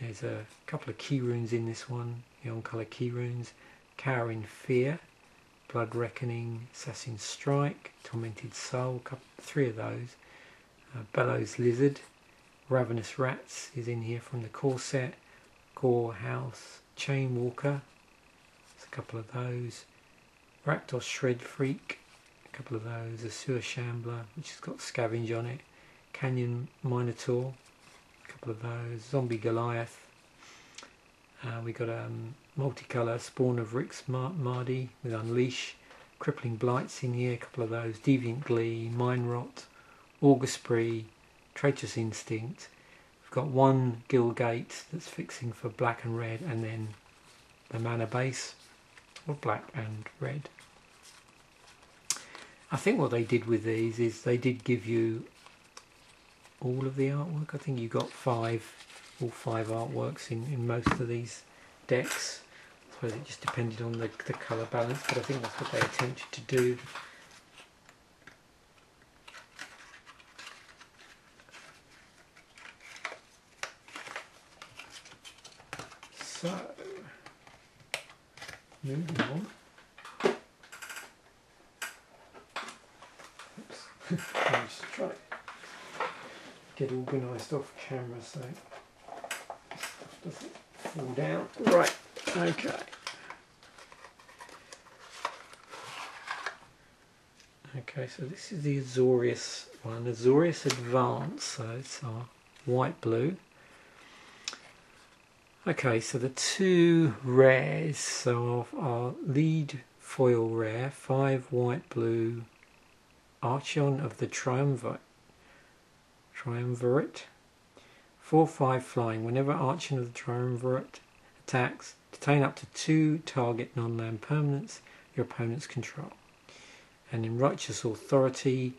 There's a couple of key runes in this one, the on-colour key runes. Cowering Fear, Blood Reckoning, Assassin's Strike, Tormented Soul, 3 of those. Bellows Lizard, Ravenous Rats is in here from the core set. Gore House, Chain Walker, there's a couple of those. Rakdos Shred Freak, a couple of those. A Sewer Shambler, which has got Scavenge on it. Canyon Minotaur, a couple of those. Zombie Goliath. We got a multicolour Spawn of Rick's Mardy with Unleash. Crippling Blights in here, a couple of those. Deviant Glee, Mine Rot, Auguspree, Traitorous Instinct. We've got one Guildgate that's fixing for black and red, and then the mana base of black and red. I think what they did with these is they did give you all of the artwork. I think you got all five artworks in most of these decks. I suppose it just depended on the colour balance, but I think that's what they attempted to do. So, moving on. Oops. I'll just try to get organised off camera so stuff doesn't fall down. Right, okay. Okay, so this is the Azorius one, Azorius Advance, so it's our white-blue. Okay, so the 2 rares, so our lead foil rare, 5 white-blue Archon of the Triumvirate, 4/5 flying. Whenever Archon of the Triumvirate attacks, detain up to 2 target non-land permanents your opponents control. And in Righteous Authority,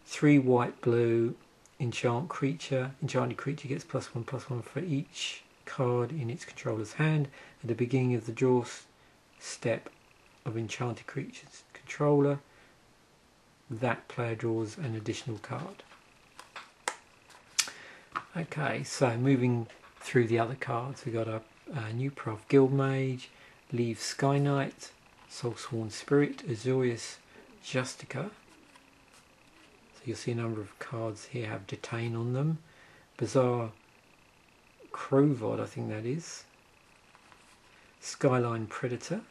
3 white-blue enchanted creature gets +1/+1 for each card in its controller's hand at the beginning of the draw step of enchanted creature's controller. That player draws an additional card. Okay, so moving through the other cards, we got a new Prof Guildmage, Leave Sky Knight, Soulsworn Spirit, Azorius Justica. So you'll see a number of cards here have Detain on them. Bizarre Crovod, I think that is. Skyline Predator.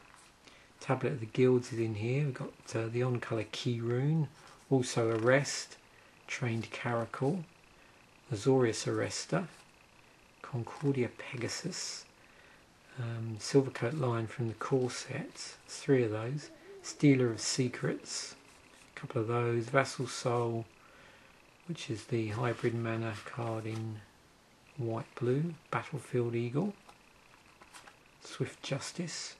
Tablet of the Guilds is in here. We've got the on-colour Key Rune. Also Arrest. Trained Caracal. Azorius Arrester. Concordia Pegasus. Silvercoat Lion from the core sets. There's 3 of those. Stealer of Secrets. A couple of those. Vassal Soul, which is the hybrid mana card in white-blue. Battlefield Eagle. Swift Justice.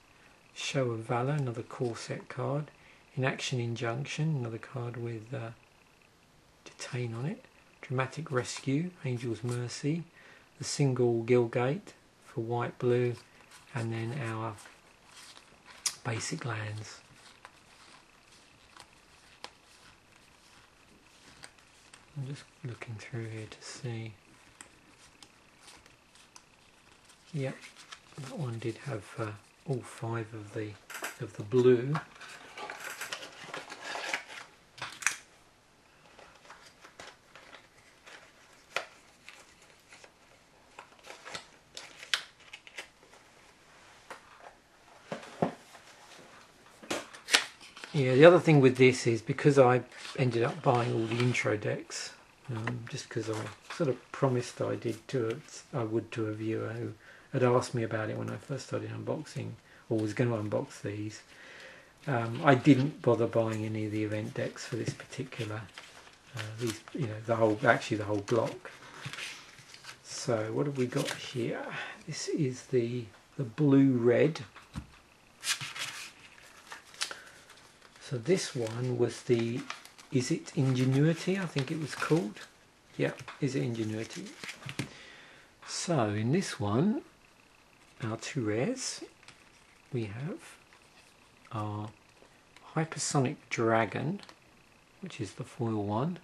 Show of Valor, another core set card. Inaction Injunction, another card with Detain on it. Dramatic Rescue, Angel's Mercy. The single Guildgate for white-blue. And then our basic lands. I'm just looking through here to see. Yep, that one did have all 5 of the blue. Yeah, the other thing with this is because I ended up buying all the intro decks, just because I sort of promised I would to a viewer who had asked me about it when I first started unboxing, or was going to unbox these. I didn't bother buying any of the event decks for this particular, the whole block. So what have we got here? This is the blue-red. So this one was the, is it Ingenuity? I think it was called. Yeah, is it Ingenuity? So in this one, our 2 rares, we have our Hypersonic Dragon, which is the foil one,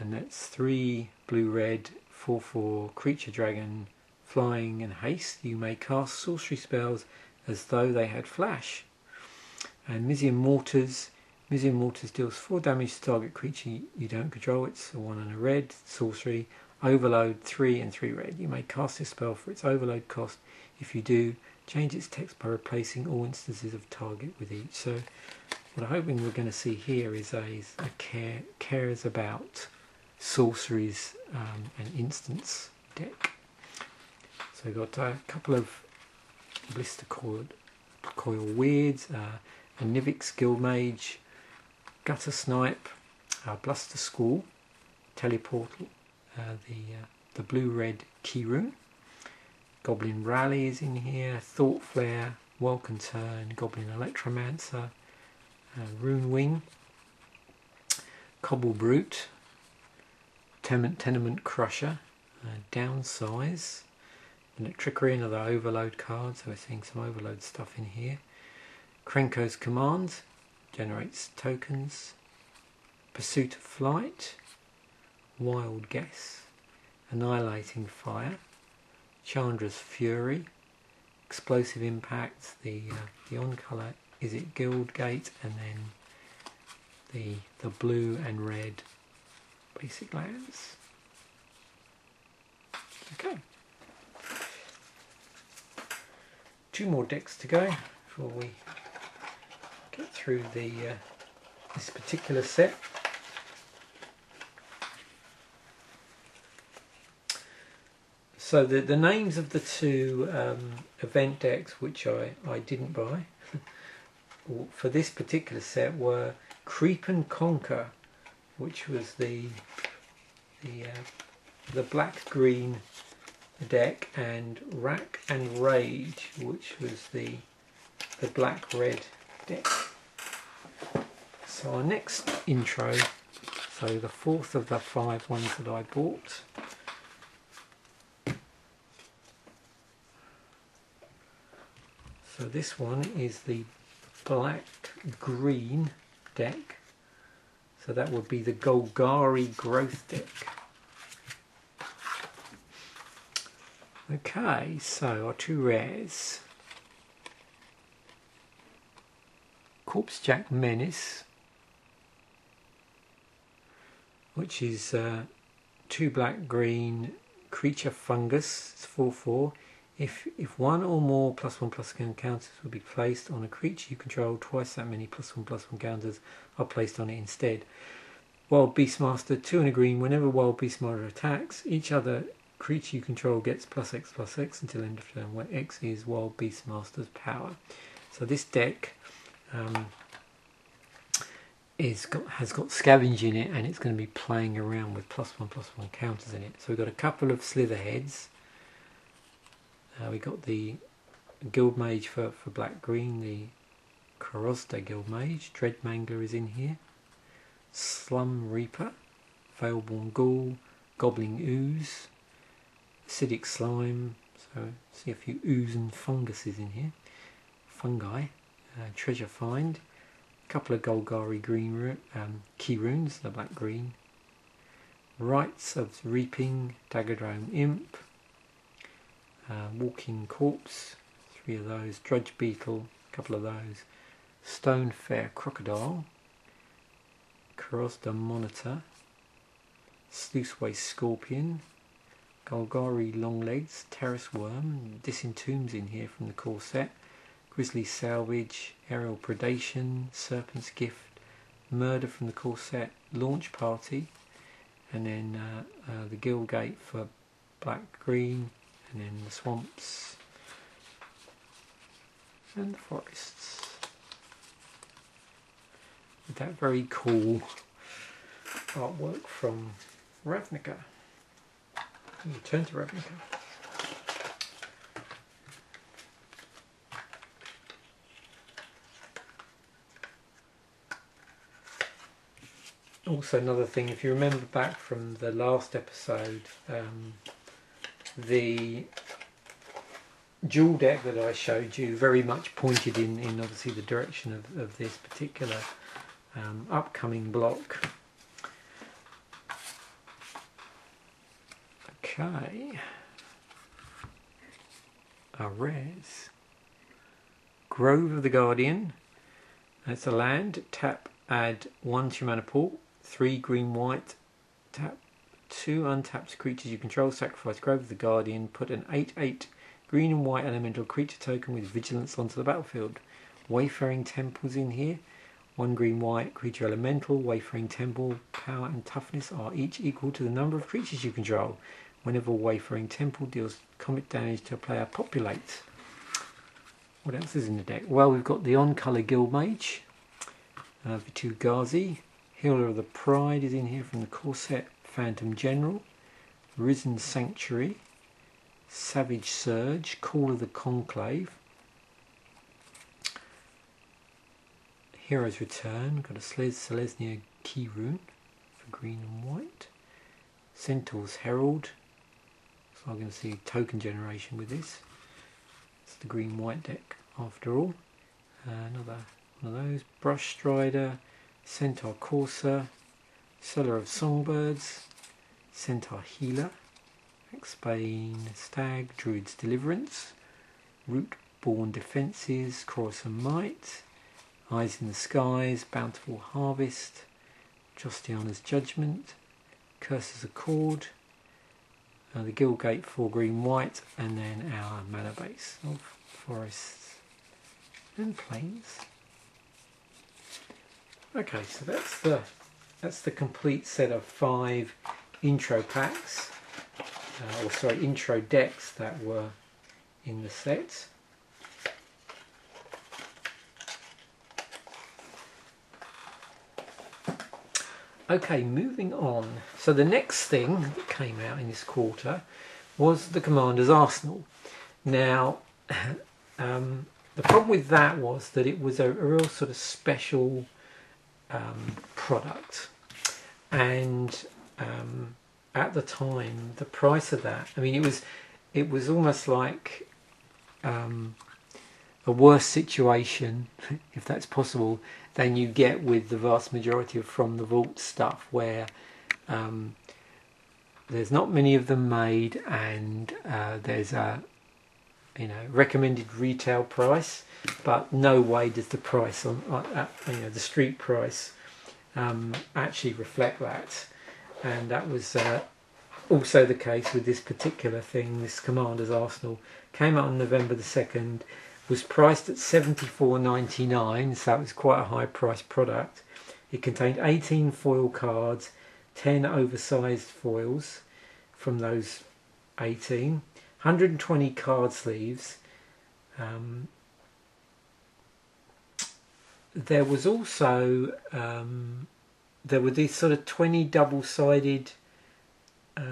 and that's 3 blue-red, 4/4 creature dragon, flying and haste. You may cast sorcery spells as though they had flash. And Mizium Mortars. Mizium Mortars deals 4 damage to target creature you don't control. It's a 1 and a red. Sorcery. Overload 3 and 3 red. You may cast this spell for its overload cost. If you do, change its text by replacing all instances of target with each. So what I'm hoping we're going to see here is a cares about sorceries and instance deck. So we've got a couple of Blister Coil Weirds, a Nivix Guildmage, Gutter Snipe, Bluster School, Teleportal, the blue-red Keyrune, Goblin Rally is in here, Thought Flare, Welcome Turn, Goblin Electromancer, Rune Wing, Cobble Brute, Tenement Crusher, Downsize, Trickery, another overload card, so we're seeing some overload stuff in here. Krenko's Command, generates tokens. Pursuit of Flight, Wild Guess, Annihilating Fire, Chandra's Fury, Explosive Impact, the on colour is it Guildgate, and then the blue and red basic lands. Okay. 2 more decks to go before we get through this particular set. So the names of the 2 event decks which I didn't buy for this particular set were Creep and Conquer, which was the black-green deck, and Rack and Rage, which was the black-red deck. So our next intro, so the 4th of the 5 ones that I bought. So this one is the black-green deck. So that would be the Golgari Growth deck. Okay, so our 2 rares. Corpsejack Menace, which is 2 black-green creature fungus. It's 4/4. If 1 or more +1/+1 counters will be placed on a creature you control, twice that many +1/+1 counters are placed on it instead. Wild Beastmaster, 2 and a green. Whenever Wild Beastmaster attacks, each other creature you control gets +X/+X until end of turn, where X is Wild Beastmaster's power. So this deck has got Scavenge in it, and it's going to be playing around with +1/+1 counters in it. So we've got a couple of Slitherheads. We got the Guildmage for black-green, the Corozda Guildmage. Dreadmangler is in here. Slum Reaper, Veilborn Ghoul, Gobbling Ooze, Acidic Slime, so see a few ooze and funguses in here. Fungi, Treasure Find, a couple of Golgari green Keyrunes, the black-green. Rites of Reaping, Daggerdrome Imp, Walking Corpse, 3 of those. Drudge Beetle, a couple of those. Stone Fair Crocodile, Corozda Monitor, Sluicewaste Scorpion, Golgari Longlegs, Terrace Worm, Disentombs in here from the core set, Grizzly Salvage, Aerial Predation, Serpent's Gift, Murder from the core set, Launch Party, and then the Guildgate for black-green, and then the Swamps and the Forests. With that very cool artwork from Ravnica. Turn to Ravnica. Also, another thing, if you remember back from the last episode, the dual deck that I showed you very much pointed in obviously the direction of this particular upcoming block. Okay, our rares. Grove of the Guardian, It's a land. Tap, add 1 to your mana pool. 3 green white. Tap 2 untapped creatures you control. Sacrifice Grove of the Guardian. Put an 8/8 green and white elemental creature token with vigilance onto the battlefield. Wayfaring Temple's in here. 1 green white creature elemental. Wayfaring Temple power and toughness are each equal to the number of creatures you control. Whenever Wayfaring Temple deals combat damage to a player, populate. What else is in the deck? Well, we've got the on-colour Guildmage, Vitu Ghazi, Healer of the Pride is in here from the core set, Phantom General, Risen Sanctuary, Savage Surge, Call of the Conclave, Hero's Return, got a Selesnya Key Rune for green and white, Centaur's Herald, so I'm going to see token generation with this. It's the green-white deck after all. Another one of those. Brush Strider, Centaur Courser, Seller of Songbirds, Centaur Healer, Axbane Stag, Druid's Deliverance, Rootborn Defences, Chorus and Might, Eyes in the Skies, Bountiful Harvest, Justiana's Judgment, Curse's Accord, the Guildgate 4 green white, and then our mana base of forests and plains. Okay, so that's the complete set of 5 intro packs, intro decks that were in the set. Okay, moving on. So the next thing that came out in this quarter was the Commander's Arsenal. Now, the problem with that was that it was a real sort of special product, and at the time, the price of that, I mean, it was almost like a worse situation, if that's possible, than you get with the vast majority of From the Vault stuff, where there's not many of them made, and there's a recommended retail price, but no way does the price on the street price actually reflect that. And that was also the case with this particular thing. This Commander's Arsenal came out on November the 2nd, was priced at $74.99, so that was quite a high priced product. It contained 18 foil cards, 10 oversized foils from those 18, 120 card sleeves. There was also there were these sort of 20 double-sided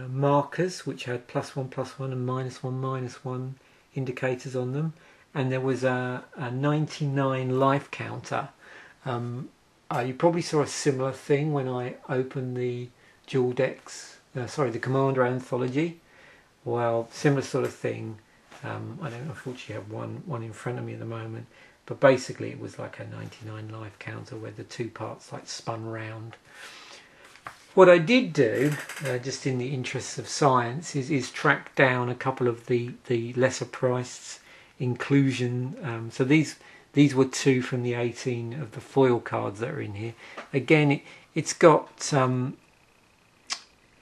markers which had +1/+1 and -1/-1 indicators on them, and there was a 99 life counter. You probably saw a similar thing when I opened the Dual Decks, the Commander Anthology. Well, similar sort of thing. I don't unfortunately have one in front of me at the moment, but basically it was like a 99 life counter where the two parts like spun round. What I did do, just in the interests of science, is track down a couple of the lesser priced inclusion. So these were 2 from the 18 of the foil cards that are in here. Again, it's got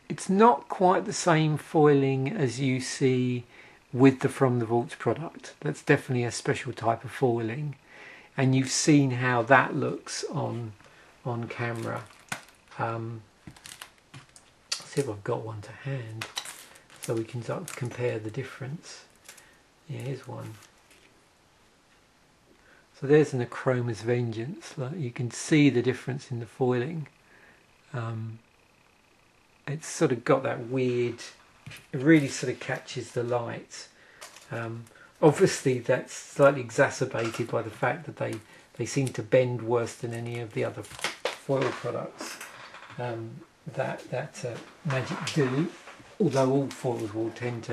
it's not quite the same foiling as you see with the From the Vaults product. That's definitely a special type of foiling, and you've seen how that looks on camera. See if I've got one to hand so we can sort of compare the difference. Yeah, here's one. So there's an Achroma's Vengeance. Like, you can see the difference in the foiling. It's sort of got that weird, it really sort of catches the light. Obviously that's slightly exacerbated by the fact that they seem to bend worse than any of the other foil products that Magic do, although all foils will tend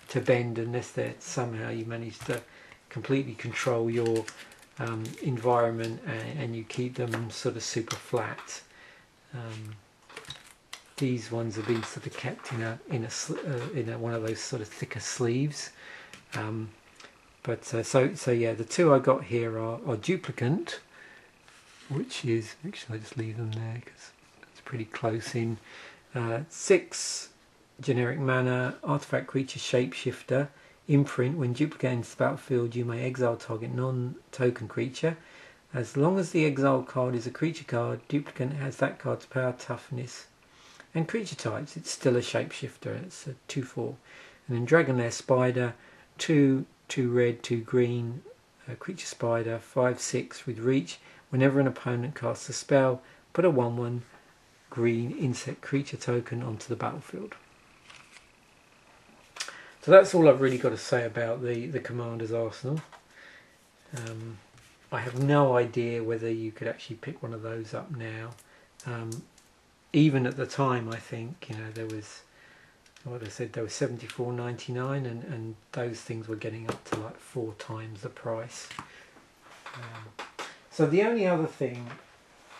to bend unless they're somehow you manage to completely control your environment and you keep them sort of super flat. These ones have been sort of kept in one of those sort of thicker sleeves. So yeah, the 2 I got here are duplicate, which is, actually I just leave them there because it's pretty close in. 6 generic mana, artifact creature shapeshifter, imprint. When duplicating the battlefield you may exile target non-token creature. As long as the exile card is a creature card, duplicant has that card's power, toughness and creature types. It's still a shapeshifter. It's a 2/4. And then Dragonlair Spider, 2 red, 2 green, creature spider, 5/6 with reach. Whenever an opponent casts a spell, put a 1/1 green insect creature token onto the battlefield. So that's all I've really got to say about the Commander's Arsenal. I have no idea whether you could actually pick one of those up now. Even at the time, I think, you know, there was, what I said, there was $74.99, and those things were getting up to like 4 times the price. So the only other thing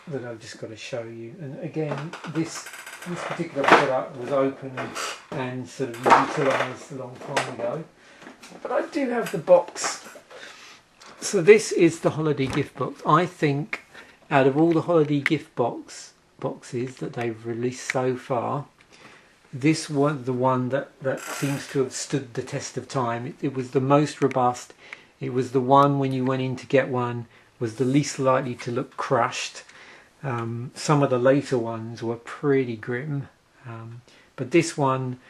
that I've just got to show you, and again, this particular product was opened and sort of utilised a long time ago, but I do have the box. So this is the holiday gift box. I think out of all the holiday gift boxes that they've released so far, this was the one that seems to have stood the test of time. It was the most robust. It was the one, when you went in to get one, was the least likely to look crushed. Some of the later ones were pretty grim, but this one,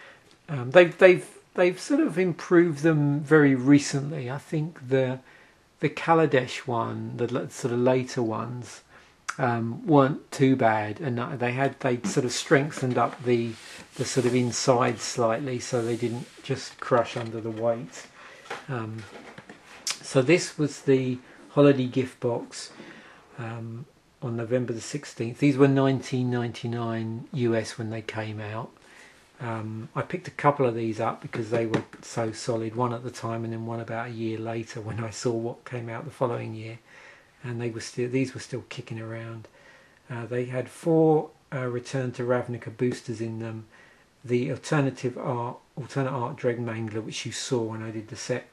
they've sort of improved them very recently. I think the Kaladesh one, the sort of later ones, weren't too bad, and they sort of strengthened up the sort of inside slightly, so they didn't just crush under the weight. So this was the holiday gift box on November the 16th. These were $19.99 US when they came out. I picked a couple of these up because they were so solid, one at the time and then one about a year later when I saw what came out the following year, and these were still kicking around. They had 4 Return to Ravnica boosters in them, the alternate art Dreadmangler, which you saw when I did the set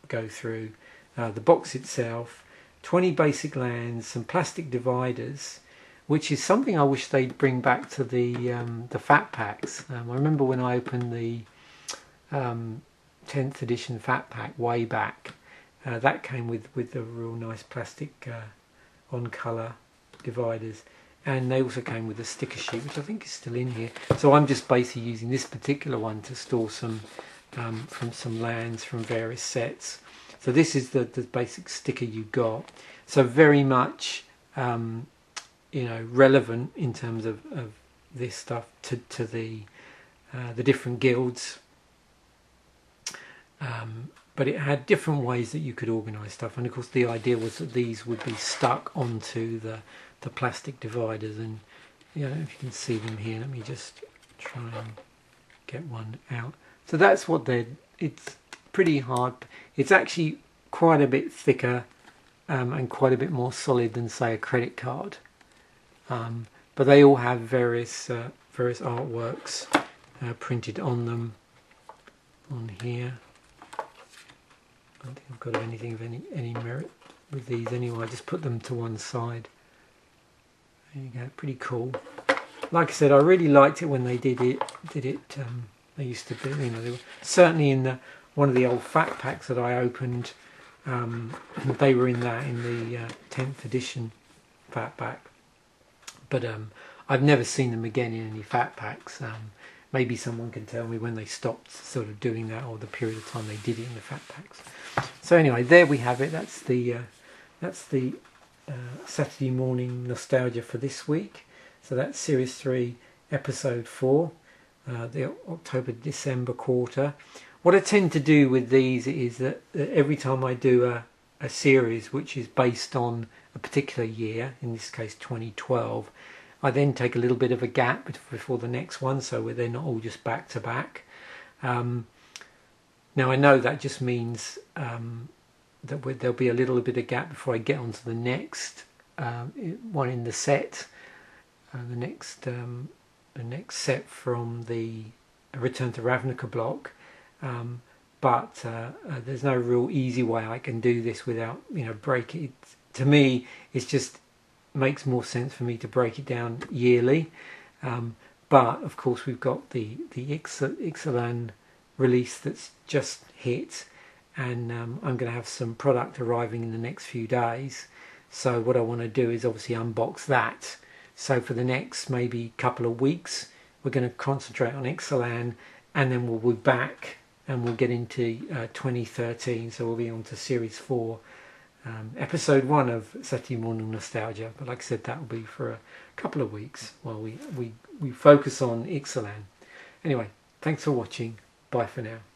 go through, the box itself, 20 basic lands, some plastic dividers, which is something I wish they'd bring back to the fat packs. I remember when I opened the 10th edition fat pack way back, that came with the real nice plastic on colour dividers, and they also came with a sticker sheet, which I think is still in here. So I'm just basically using this particular one to store some from some lands from various sets. So this is the basic sticker you got. So very much you know, relevant in terms of this stuff to the different guilds, but it had different ways that you could organise stuff, and of course the idea was that these would be stuck onto the plastic dividers. And you know, if you can see them here, let me just try and get one out. So that's what it's pretty hard. It's actually quite a bit thicker and quite a bit more solid than, say, a credit card. But they all have various artworks printed on them. On here, I don't think I've got anything of any merit with these anyway. I just put them to one side. There you go, pretty cool. Like I said, I really liked it when they did it. They used to be, you know, they were certainly in one of the old fat packs that I opened. They were in the 10th edition fat pack. But I've never seen them again in any fat packs. Maybe someone can tell me when they stopped sort of doing that, or the period of time they did it in the fat packs. So anyway, there we have it. That's the Saturday morning nostalgia for this week. So that's Series 3, Episode 4, the October-December quarter. What I tend to do with these is that every time I do a series which is based on a particular year, in this case 2012, I then take a little bit of a gap before the next one, so they're not all just back to back. Now I know that just means that there'll be a little bit of gap before I get onto the next one in the set, the next set from the Return to Ravnica block. But there's no real easy way I can do this without, you know, breaking it. To me, it's just makes more sense for me to break it down yearly. But of course we've got the Ixalan release that's just hit, and I'm going to have some product arriving in the next few days. So what I want to do is obviously unbox that. So for the next maybe couple of weeks, we're going to concentrate on Ixalan, and then we'll be back and we'll get into 2013. So we'll be on to Series 4, Episode 1 of Saturday Morning Nostalgia. But like I said, that will be for a couple of weeks while we focus on Ixalan. Anyway, thanks for watching. Bye for now.